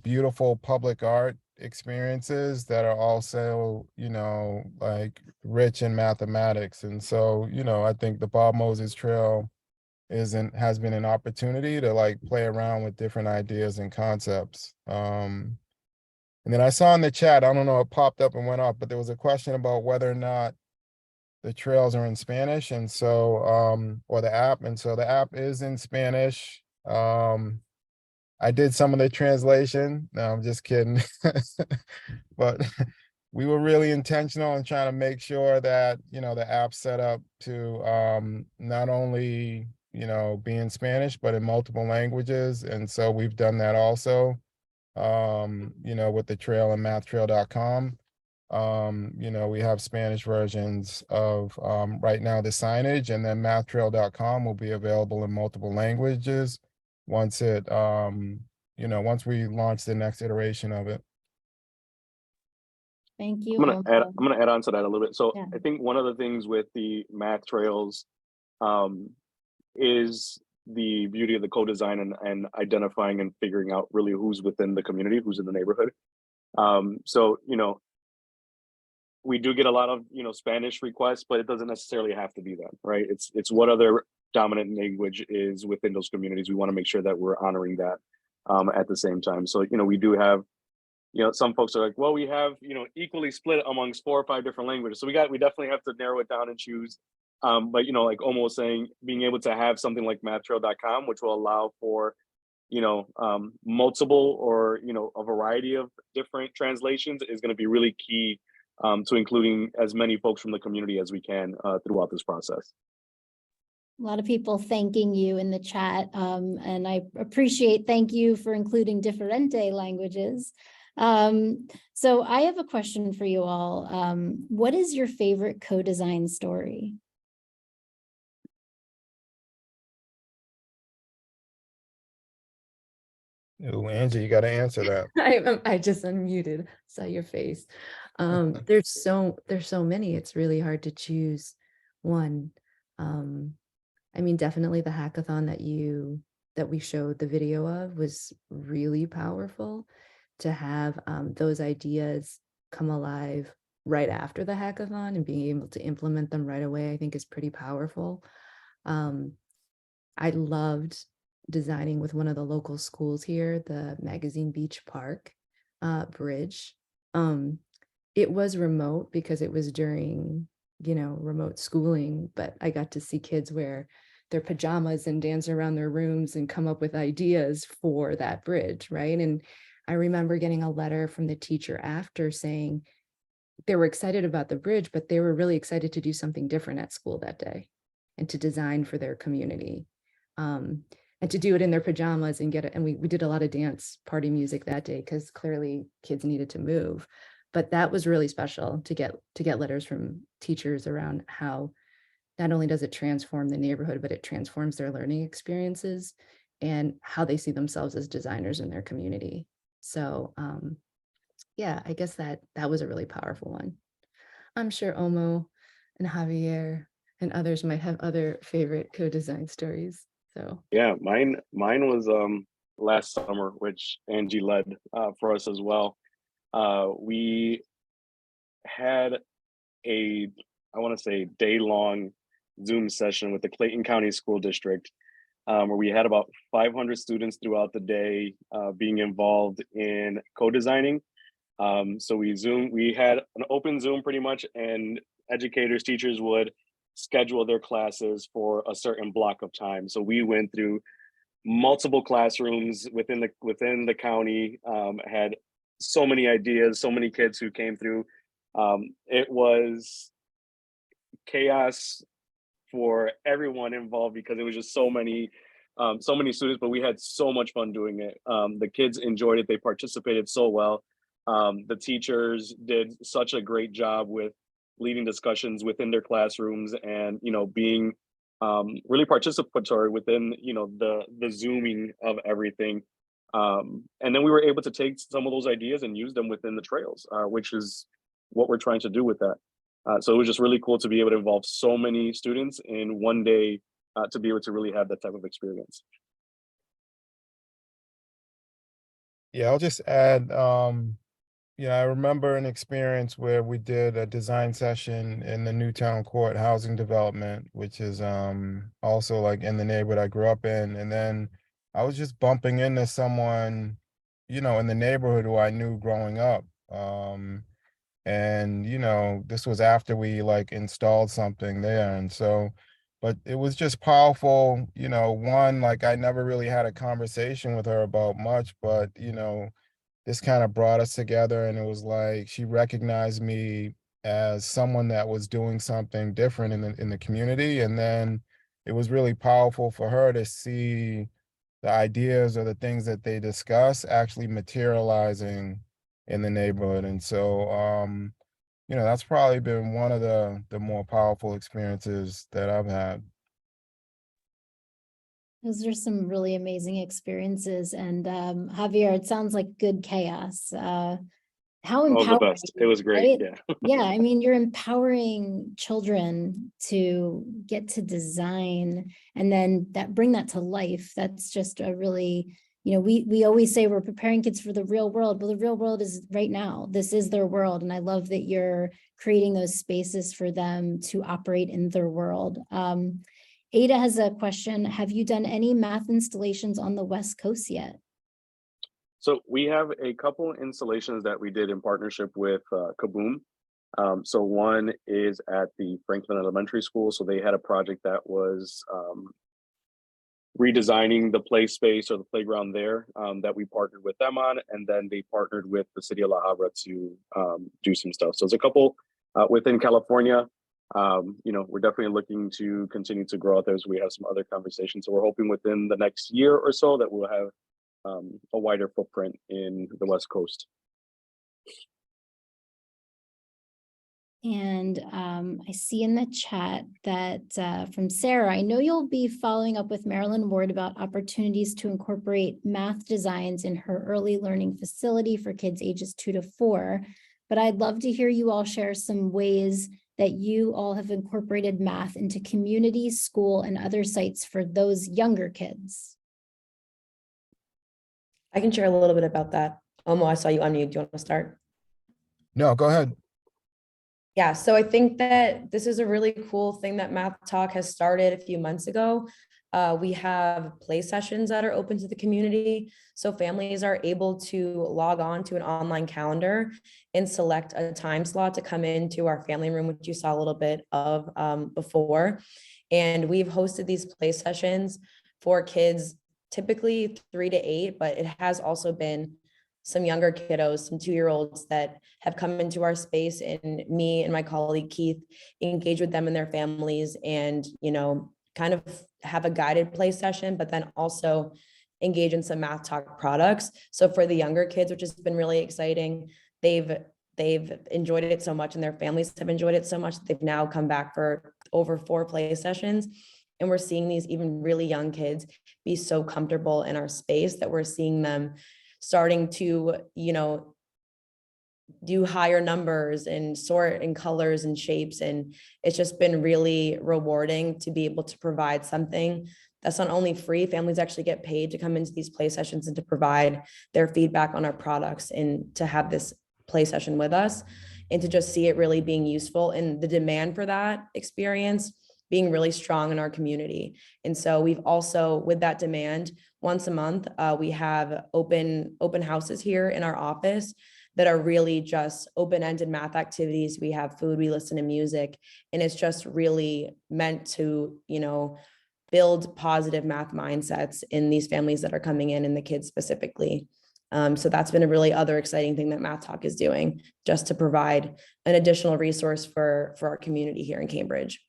beautiful public art experiences that are also, like rich in mathematics. And so, I think the Bob Moses Trail has been an opportunity to like play around with different ideas and concepts. And then I saw in the chat, I don't know, it popped up and went off, but there was a question about whether or not the trails are in Spanish. And so, or the app. And so the app is in Spanish. I did some of the translation. No, I'm just kidding. But we were really intentional in trying to make sure that, the app's set up to not only, be in Spanish, but in multiple languages. And so we've done that also, with the trail and mathtrail.com. We have Spanish versions of right now the signage, and then mathtrail.com will be available in multiple languages once once we launch the next iteration of it. Thank you. I'm gonna add on to that a little bit. So Yeah. I think one of the things with the math trails is the beauty of the co-design and identifying and figuring out really who's within the community, who's in the neighborhood. So we do get a lot of Spanish requests, but it doesn't necessarily have to be that, right? It's what other dominant language is within those communities. We want to make sure that we're honoring that at the same time. So we do have some folks are like, well, we have, equally split amongst 4 or 5 different languages. So we definitely have to narrow it down and choose. But, like almost saying, being able to have something like MathTrail.com, which will allow for, multiple or, a variety of different translations is going to be really key to including as many folks from the community as we can throughout this process. A lot of people thanking you in the chat, and I appreciate, thank you for including differente languages. So I have a question for you all. What is your favorite co-design story? Ooh, Angie, you got to answer that. I just unmuted, saw your face. There's so many, it's really hard to choose one. I mean, definitely the hackathon that we showed the video of was really powerful. To have those ideas come alive right after the hackathon and being able to implement them right away, I think is pretty powerful. I loved designing with one of the local schools here, the Magazine Beach Park bridge. It was remote because it was during, remote schooling, but I got to see kids wear their pajamas and dance around their rooms and come up with ideas for that bridge, right? And I remember getting a letter from the teacher after saying they were excited about the bridge, but they were really excited to do something different at school that day and to design for their community. And to do it in their pajamas and get it. And we did a lot of dance party music that day because clearly kids needed to move. But that was really special to get letters from teachers around how not only does it transform the neighborhood, but it transforms their learning experiences and how they see themselves as designers in their community. So yeah, I guess that was a really powerful one. I'm sure Omo and Javier and others might have other favorite co-design stories. So yeah, mine was last summer, which Angie led for us as well. We had I want to say day-long Zoom session with the Clayton County School District, where we had about 500 students throughout the day being involved in co-designing. So we had an open Zoom pretty much, and educators, teachers would schedule their classes for a certain block of time. So we went through multiple classrooms within the county, had so many ideas, so many kids who came through. It was chaos for everyone involved because it was just so many students, but we had so much fun doing it. The kids enjoyed it. They participated so well. The teachers did such a great job with leading discussions within their classrooms and, being really participatory within, the Zooming of everything. And then we were able to take some of those ideas and use them within the trails, which is what we're trying to do with that. So it was just really cool to be able to involve so many students in one day to be able to really have that type of experience. Yeah, I'll just add, I remember an experience where we did a design session in the Newtown Court housing development, which is also like in the neighborhood I grew up in. And then I was just bumping into someone, in the neighborhood who I knew growing up. And this was after we like installed something there. And so, but it was just powerful, one, like I never really had a conversation with her about much, but this kind of brought us together, and it was like she recognized me as someone that was doing something different in the community. And then it was really powerful for her to see the ideas or the things that they discuss actually materializing in the neighborhood. And so that's probably been one of the more powerful experiences that I've had. Those are some really amazing experiences. And Javier, it sounds like good chaos. How empowering. Oh, the best. It was great. Right? Yeah. Yeah, I mean, you're empowering children to get to design and then bring that to life. That's just a really, we always say we're preparing kids for the real world. Well, the real world is right now. This is their world. And I love that you're creating those spaces for them to operate in their world. Ada has a question. Have you done any math installations on the West Coast yet? So we have a couple installations that we did in partnership with Kaboom. So one is at the Franklin Elementary School. So they had a project that was redesigning the play space or the playground there that we partnered with them on. And then they partnered with the city of La Habra to do some stuff. So it's a couple within California. We're definitely looking to continue to grow out there as we have some other conversations. So we're hoping within the next year or so that we'll have a wider footprint in the West Coast. And I see in the chat that from Sarah, I know you'll be following up with Marilyn Ward about opportunities to incorporate math designs in her early learning facility for kids ages 2 to 4. But I'd love to hear you all share some ways that you all have incorporated math into community, school, and other sites for those younger kids. I can share a little bit about that. Omo, I saw you unmute. Do you want to start? No, go ahead. Yeah, so I think that this is a really cool thing that MathTalk has started a few months ago. We have play sessions that are open to the community. So families are able to log on to an online calendar and select a time slot to come into our family room, which you saw a little bit of before. And we've hosted these play sessions for kids, typically 3 to 8, but it has also been some younger kiddos, some 2-year-olds that have come into our space, and me and my colleague Keith engage with them and their families and, kind of have a guided play session, but then also engage in some MathTalk products. So for the younger kids, which has been really exciting, they've enjoyed it so much and their families have enjoyed it so much that they've now come back for over 4 play sessions. And we're seeing these even really young kids be so comfortable in our space that we're seeing them starting to, do higher numbers and sort in colors and shapes. And it's just been really rewarding to be able to provide something that's not only free, families actually get paid to come into these play sessions and to provide their feedback on our products and to have this play session with us and to just see it really being useful and the demand for that experience being really strong in our community. And so we've also, with that demand, once a month, we have open houses here in our office that are really just open-ended math activities. We have food, we listen to music, and it's just really meant to, build positive math mindsets in these families that are coming in and the kids specifically. So that's been a really other exciting thing that MathTalk is doing, just to provide an additional resource for our community here in Cambridge.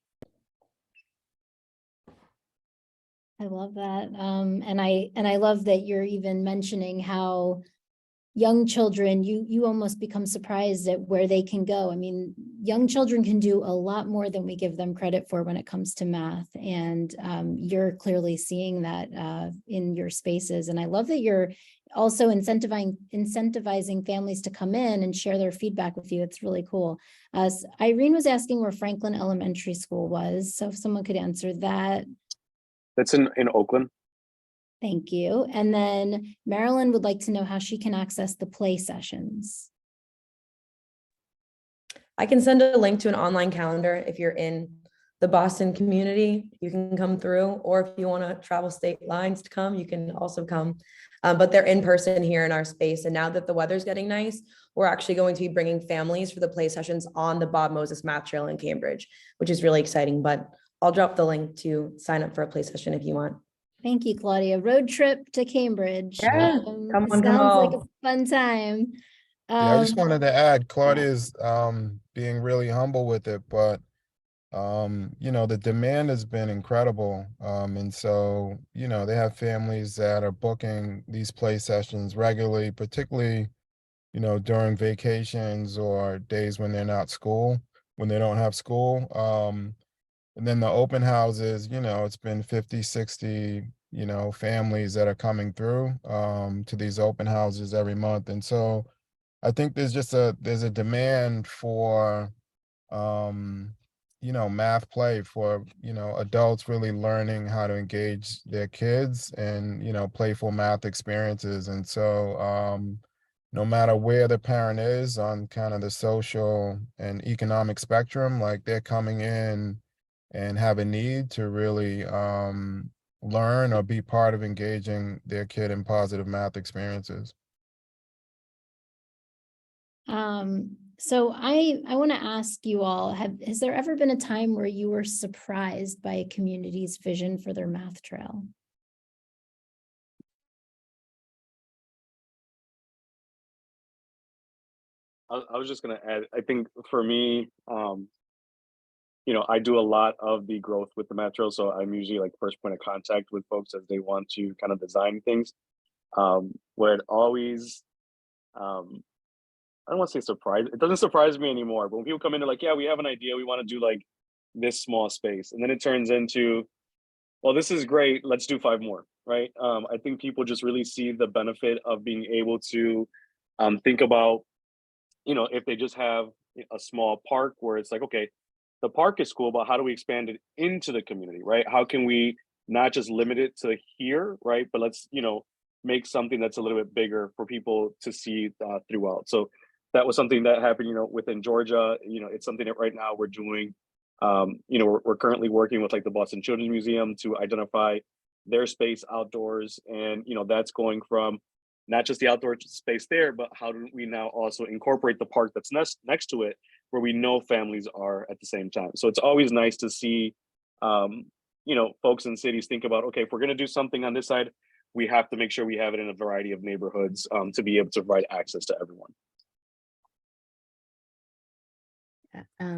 I love that. And I love that you're even mentioning how young children, you almost become surprised at where they can go. I mean, young children can do a lot more than we give them credit for when it comes to math. And you're clearly seeing that in your spaces. And I love that you're also incentivizing families to come in and share their feedback with you. It's really cool. Irene was asking where Franklin Elementary School was. So if someone could answer that. That's in Oakland. Thank you. And then Marilyn would like to know how she can access the play sessions. I can send a link to an online calendar. If you're in the Boston community, you can come through, or if you want to travel state lines to come, you can also come. But they're in person here in our space. And now that the weather's getting nice, we're actually going to be bringing families for the play sessions on the Bob Moses MathTrail in Cambridge, which is really exciting. But I'll drop the link to sign up for a play session if you want. Thank you, Claudia. Road trip to Cambridge. Yeah, come on, sounds like a all. fun time. Yeah, I just wanted to add, Claudia's being really humble with it, but the demand has been incredible. And so, they have families that are booking these play sessions regularly, particularly, during vacations or days when they're not when they don't have school. And then the open houses, it's been 50, 60, families that are coming through to these open houses every month. And so I think there's a demand for math play for, adults really learning how to engage their kids and, playful math experiences. And so no matter where the parent is on kind of the social and economic spectrum, like they're coming in and have a need to really learn or be part of engaging their kid in positive math experiences. So I want to ask you all, has there ever been a time where you were surprised by a community's vision for their math trail? I was just gonna add, I think for me, I do a lot of the growth with the MathTrail, so I'm usually like first point of contact with folks as they want to kind of design things. Where it always, um, I don't want to say surprise. It doesn't surprise me anymore. But when people come in, they're like, "Yeah, we have an idea. We want to do like this small space," and then it turns into, "Well, this is great. Let's do 5 more." Right? I think people just really see the benefit of being able to think about, if they just have a small park where it's like, okay, the park is cool, but how do we expand it into the community, right? How can we not just limit it to here, right? But let's, make something that's a little bit bigger for people to see throughout. So that was something that happened, within Georgia. It's something that right now we're doing. We're currently working with like the Boston Children's Museum to identify their space outdoors, and that's going from not just the outdoor space there, but how do we now also incorporate the park that's next to it, where we know families are at the same time. So it's always nice to see, folks in cities think about, okay, if we're going to do something on this side, we have to make sure we have it in a variety of neighborhoods to be able to provide access to everyone.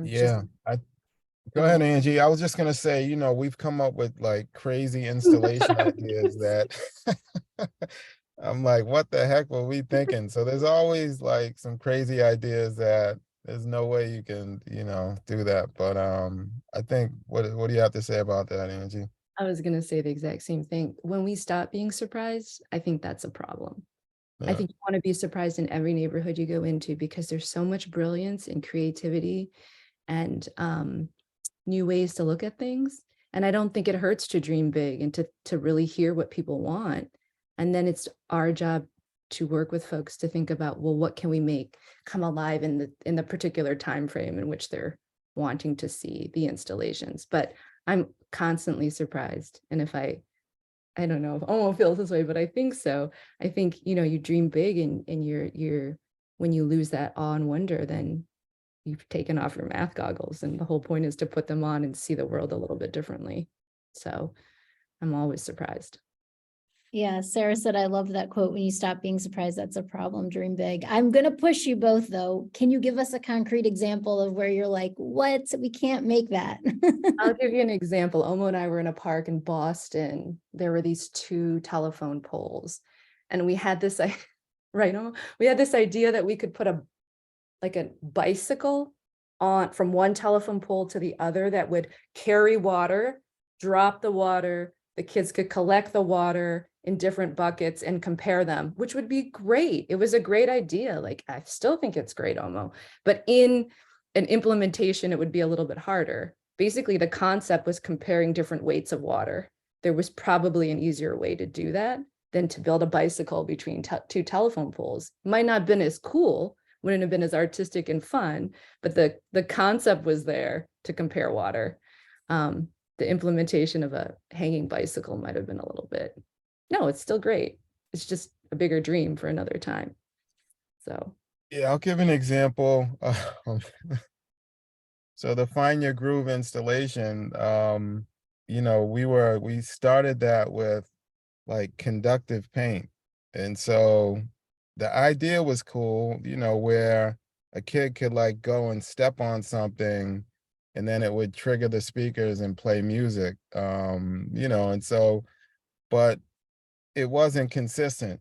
Yeah, go ahead, Angie. I was just gonna say, we've come up with like crazy installation ideas that I'm like, what the heck were we thinking? So there's always like some crazy ideas that there's no way you can, do that. But I think what do you have to say about that, Angie? I was going to say the exact same thing. When we stop being surprised, I think that's a problem. I Yeah. think you want to be surprised in every neighborhood you go into, because there's so much brilliance and creativity and new ways to look at things. And I don't think it hurts to dream big and to really hear what people want. And then it's our job to work with folks to think about, well, what can we make come alive in the particular time frame in which they're wanting to see the installations. But I'm constantly surprised. And if I don't know if Omo feels this way, but I think so. I think, you dream big, and you're when you lose that awe and wonder, then you've taken off your math goggles, and the whole point is to put them on and see the world a little bit differently. So I'm always surprised. Yeah, Sarah said, I love that quote. When you stop being surprised, that's a problem. Dream big. I'm going to push you both, though. Can you give us a concrete example of where you're like, what? We can't make that. I'll give you an example. Omo and I were in a park in Boston. There were these 2 telephone poles, and we had this, right, Omo? We had this idea that we could put a bicycle on from one telephone pole to the other that would carry water, drop the water. The kids could collect the water in different buckets and compare them, which would be great. It was a great idea. Like, I still think it's great, Omo, but in an implementation, it would be a little bit harder. Basically, the concept was comparing different weights of water. There was probably an easier way to do that than to build a bicycle between 2 telephone poles. Might not have been as cool, wouldn't have been as artistic and fun, but the concept was there to compare water. The implementation of a hanging bicycle might have been a little bit, no, it's still great. It's just a bigger dream for another time. So Yeah, I'll give an example. So the Find Your Groove installation, we started that with like conductive paint. And so the idea was cool, where a kid could like go and step on something and then it would trigger the speakers and play music. And so, but it wasn't consistent.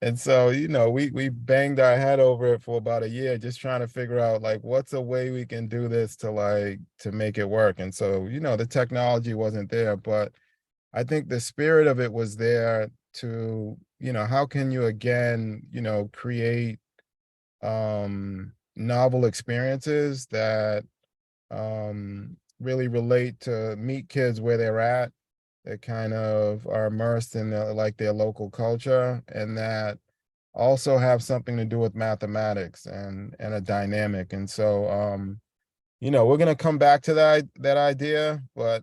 And so, we banged our head over it for about a year, just trying to figure out like, what's a way we can do this to make it work. And so, the technology wasn't there, but I think the spirit of it was there to, how can you again, create novel experiences that really relate to meet kids where they're at, that kind of are immersed in their local culture, and that also have something to do with mathematics and a dynamic. And so we're gonna come back to that idea, but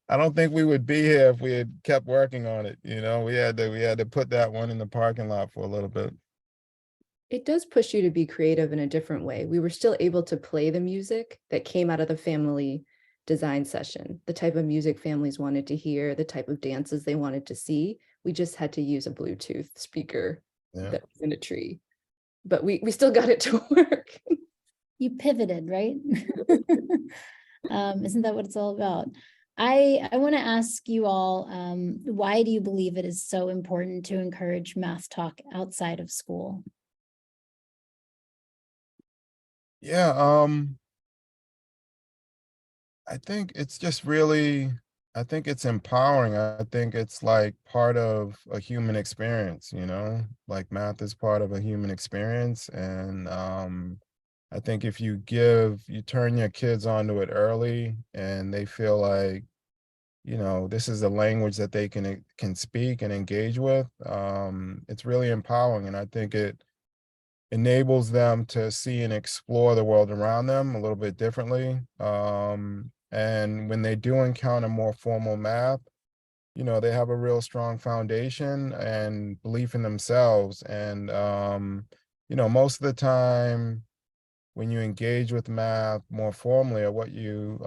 I don't think we would be here if we had kept working on it. You know, we had to put that one in the parking lot for a little bit. It does push you to be creative in a different way. We were still able to play the music that came out of the family design session, the type of music families wanted to hear, the type of dances they wanted to see. We just had to use a Bluetooth speaker Yeah. that was in a tree, but we still got it to work. You pivoted, right? Isn't that what it's all about? I want to ask you all, why do you believe it is so important to encourage math talk outside of school? Yeah, I think it's just really, I think it's empowering. I think it's like part of a human experience, you know, like math is part of a human experience. And I think if you turn your kids onto it early and they feel like, you know, this is a language that they can speak and engage with, it's really empowering. And I think it enables them to see and explore the world around them a little bit differently. And when they do encounter more formal math, you know, they have a real strong foundation and belief in themselves. And, you know, most of the time when you engage with math more formally, or what you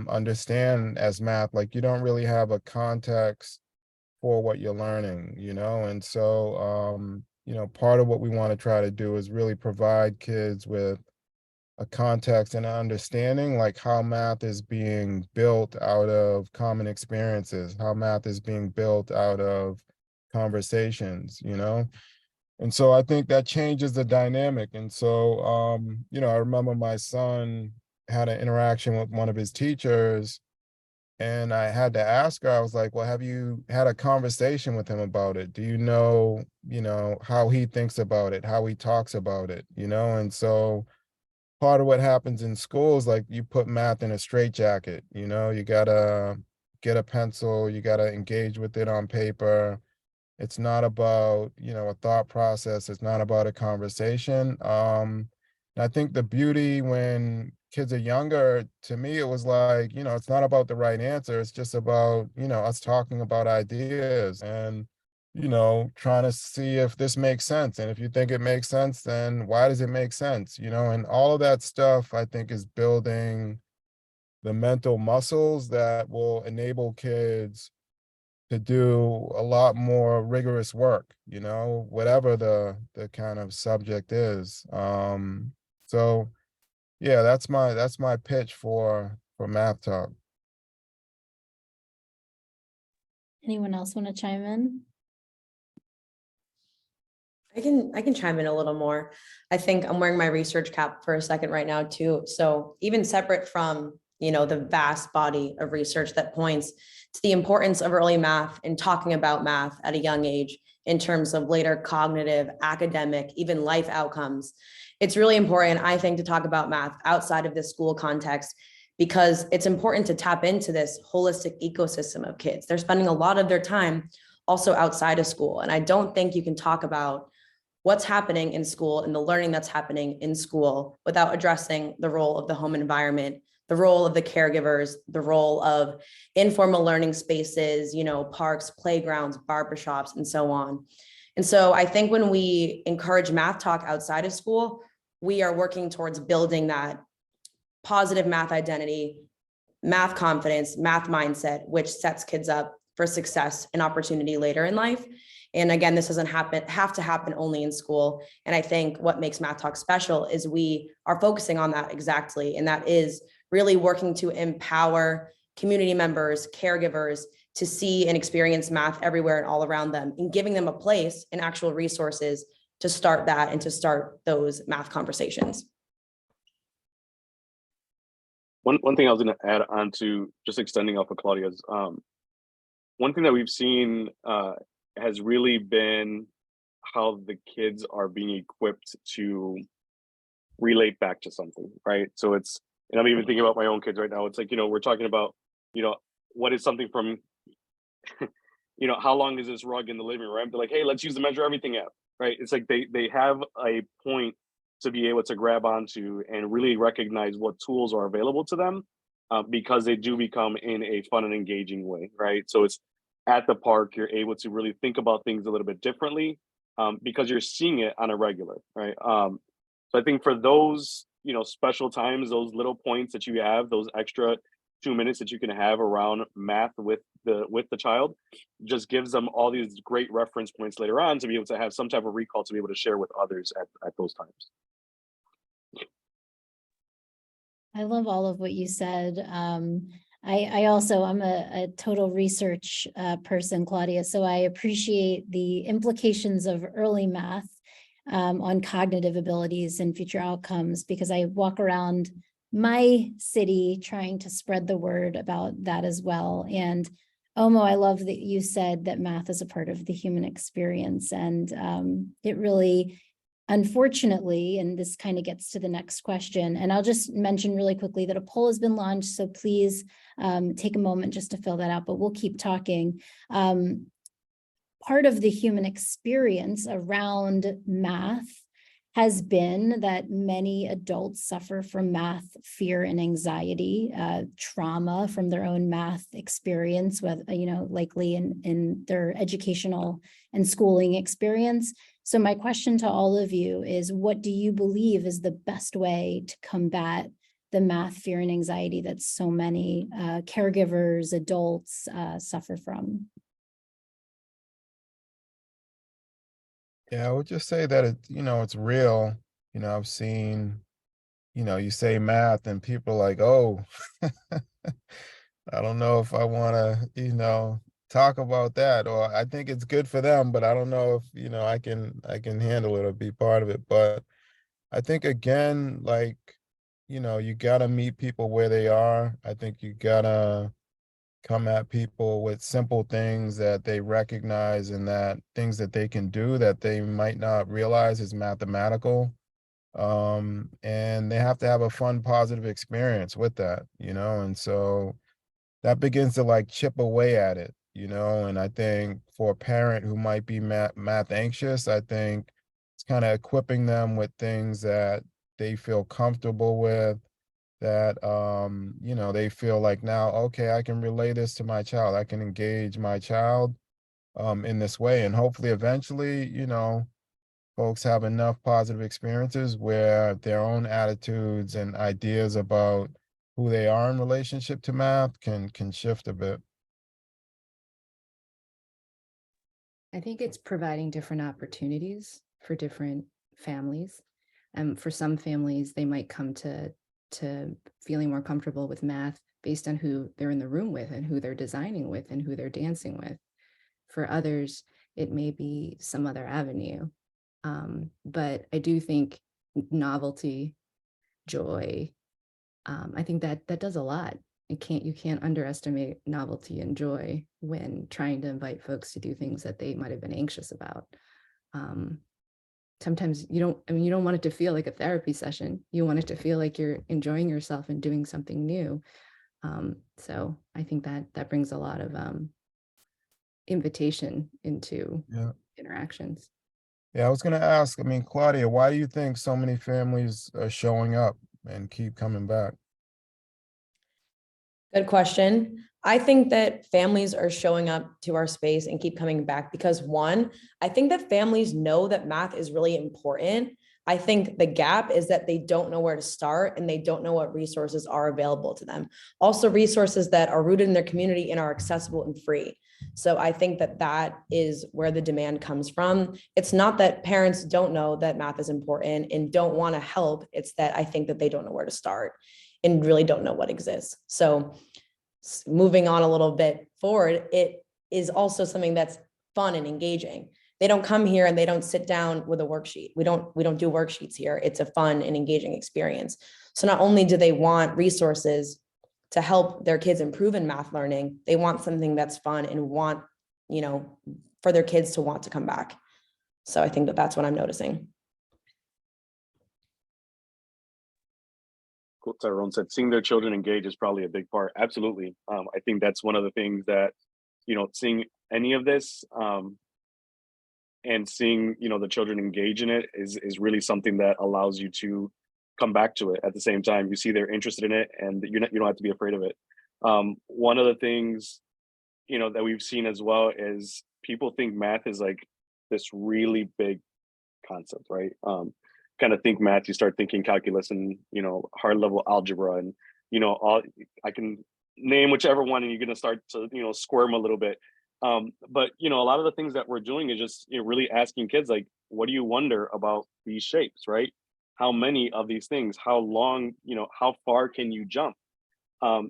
understand as math, like you don't really have a context for what you're learning, you know? And so, you know, part of what we want to try to do is really provide kids with a context and an understanding, like how math is being built out of common experiences, how math is being built out of conversations, you know? And so I think that changes the dynamic. And so, you know, I remember my son had an interaction with one of his teachers, and I had to ask her, I was like, well, have you had a conversation with him about it? Do you know, how he thinks about it, how he talks about it, you know? And so part of what happens in school is like you put math in a straitjacket, you know, you gotta get a pencil, you gotta engage with it on paper. It's not about, you know, a thought process. It's not about a conversation. And I think the beauty when kids are younger, to me, it was like, you know, it's not about the right answer. It's just about, you know, us talking about ideas and, you know, trying to see if this makes sense. And if you think it makes sense, then why does it make sense? You know, and all of that stuff, I think, is building the mental muscles that will enable kids to do a lot more rigorous work, you know, whatever the kind of subject is. So yeah, that's my pitch for Math Talk. Anyone else want to chime in? I can chime in a little more. I think I'm wearing my research cap for a second right now too. So even separate from, you know, the vast body of research that points to the importance of early math and talking about math at a young age in terms of later cognitive, academic, even life outcomes. It's really important, I think, to talk about math outside of this school context because it's important to tap into this holistic ecosystem of kids. They're spending a lot of their time also outside of school. And I don't think you can talk about what's happening in school and the learning that's happening in school without addressing the role of the home environment, the role of the caregivers, the role of informal learning spaces, you know, parks, playgrounds, barbershops, and so on. And so I think when we encourage math talk outside of school, we are working towards building that positive math identity, math confidence, math mindset, which sets kids up for success and opportunity later in life. And again, this doesn't have to happen only in school. And I think what makes Math Talk special is we are focusing on that exactly. And that is really working to empower community members, caregivers to see and experience math everywhere and all around them, and giving them a place and actual resources to start that and to start those math conversations. One thing I was going to add on to, just extending off of Claudia's, one thing that we've seen has really been how the kids are being equipped to relate back to something, right? So it's, and I'm even thinking about my own kids right now. It's like, you know, we're talking about, you know, what is something from, you know, how long is this rug in the living room? They're like, hey, let's use the measure everything app, right? It's like they have a point to be able to grab onto and really recognize what tools are available to them because they do become in a fun and engaging way, right? So it's at the park, you're able to really think about things a little bit differently, because you're seeing it on a regular, right? So I think for those, special times, those little points that you have, those extra 2 minutes that you can have around math with the child, just gives them all these great reference points later on to be able to have some type of recall to be able to share with others at those times. I love all of what you said. I also, I'm a total research person, Claudia, so I appreciate the implications of early math on cognitive abilities and future outcomes, because I walk around my city trying to spread the word about that as well. And Omo, I love that you said that math is a part of the human experience, and it really, unfortunately, and this kind of gets to the next question, and I'll just mention really quickly that a poll has been launched, so please take a moment just to fill that out, but we'll keep talking. Part of the human experience around math has been that many adults suffer from math fear and anxiety, trauma from their own math experience, whether, likely in their educational and schooling experience. So my question to all of you is, what do you believe is the best way to combat the math fear and anxiety that so many caregivers, adults suffer from? Yeah, I would just say that it's real. I've seen, you say math and people are like, oh, I don't know if I want to, talk about that, or I think it's good for them, but I don't know if, I can handle it or be part of it. But I think again, like, you gotta meet people where they are. I think you gotta come at people with simple things that they recognize and that things that they can do that they might not realize is mathematical. And they have to have a fun, positive experience with that, and so that begins to like chip away at it, and I think for a parent who might be math anxious, I think it's kind of equipping them with things that they feel comfortable with, that they feel like, now, okay, I can relay this to my child, I can engage my child in this way, and hopefully eventually, folks have enough positive experiences where their own attitudes and ideas about who they are in relationship to math can shift a bit. I think it's providing different opportunities for different families. For some families, they might come to feeling more comfortable with math based on who they're in the room with and who they're designing with and who they're dancing with. For others, it may be some other avenue. But I do think novelty, joy, I think that does a lot. You can't underestimate novelty and joy when trying to invite folks to do things that they might have been anxious about. Sometimes you don't want it to feel like a therapy session. You want it to feel like you're enjoying yourself and doing something new. So I think that brings a lot of invitation into interactions. Yeah, I was going to ask, Claudia, why do you think so many families are showing up and keep coming back? Good question. I think that families are showing up to our space and keep coming back because, one, I think that families know that math is really important. I think the gap is that they don't know where to start and they don't know what resources are available to them. Also, resources that are rooted in their community and are accessible and free. So I think that is where the demand comes from. It's not that parents don't know that math is important and don't want to help. It's that I think that they don't know where to start and really don't know what exists. So moving on a little bit forward, it is also something that's fun and engaging. They don't come here and they don't sit down with a worksheet. We don't do worksheets here. It's a fun and engaging experience. So not only do they want resources to help their kids improve in math learning, they want something that's fun and want, for their kids to want to come back. So I think that that's what I'm noticing. Cool. Tyrone said seeing their children engage is probably a big part. Absolutely. I think that's one of the things that, seeing any of this and seeing, the children engage in it is really something that allows you to come back to it at the same time. You see they're interested in it, and you don't have to be afraid of it. One of the things, you know, that we've seen as well is people think math is like this really big concept, right? Kind of think math, you start thinking calculus and, you know, hard level algebra, and, you know, all I can name whichever one, and you're going to start to, you know, squirm a little bit. But, you know, a lot of the things that we're doing is just, you know, really asking kids, like, what do you wonder about these shapes, right? How many of these things, how long, you know, how far can you jump?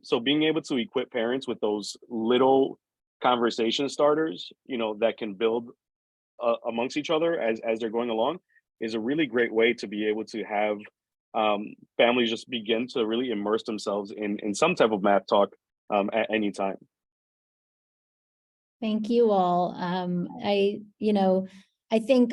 So being able to equip parents with those little conversation starters, you know, that can build amongst each other as they're going along, is a really great way to be able to have families just begin to really immerse themselves in some type of math talk at any time. Thank you all. I think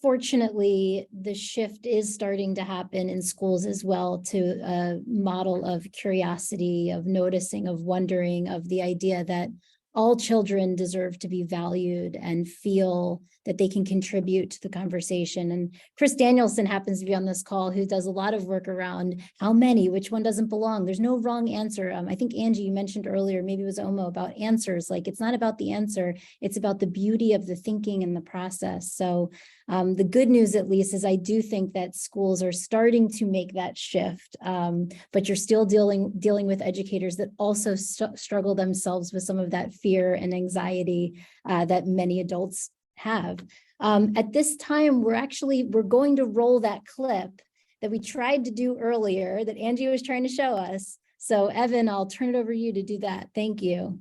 fortunately the shift is starting to happen in schools as well, to a model of curiosity, of noticing, of wondering, of the idea that all children deserve to be valued and feel that they can contribute to the conversation. And Chris Danielson happens to be on this call, who does a lot of work around how many, which one doesn't belong. There's no wrong answer. I think, Angie, you mentioned earlier, maybe it was Omo, about answers. Like, it's not about the answer, it's about the beauty of the thinking and the process. So the good news, at least, is I do think that schools are starting to make that shift, but you're still dealing with educators that also struggle themselves with some of that fear and anxiety that many adults have. At this time, we're going to roll that clip that we tried to do earlier that Angie was trying to show us. So Evan, I'll turn it over to you to do that. Thank you.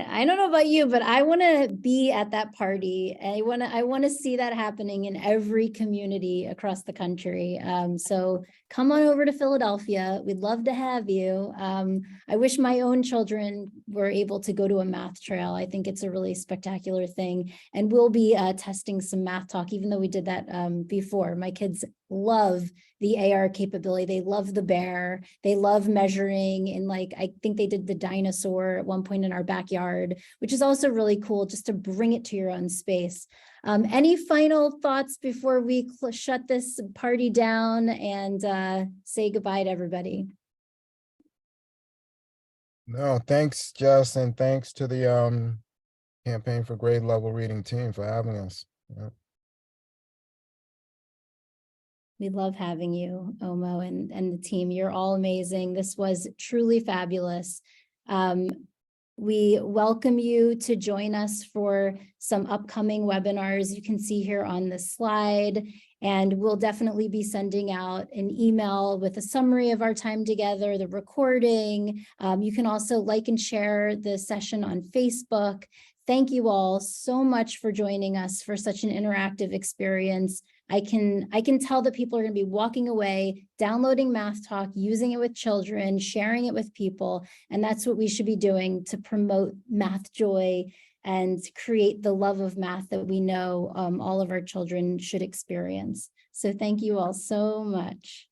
I don't know about you, but I want to be at that party. I want to see that happening in every community across the country. So come on over to Philadelphia. We'd love to have you. I wish my own children were able to go to a MathTrail. I think it's a really spectacular thing. And we'll be testing some MathTalk, even though we did that before. My kids love the AR capability. They love the bear. They love measuring. And like, I think they did the dinosaur at one point in our backyard, which is also really cool, just to bring it to your own space. Any final thoughts before we shut this party down and say goodbye to everybody? No, thanks, Jess, and thanks to the Campaign for Grade Level Reading team for having us. Yeah. We love having you, Omo, and the team. You're all amazing. This was truly fabulous. We welcome you to join us for some upcoming webinars you can see here on the slide. And we'll definitely be sending out an email with a summary of our time together, the recording. You can also like and share the session on Facebook. Thank you all so much for joining us for such an interactive experience. I can tell that people are going to be walking away, downloading MathTalk, using it with children, sharing it with people. And that's what we should be doing to promote math joy and create the love of math that we know all of our children should experience. So thank you all so much.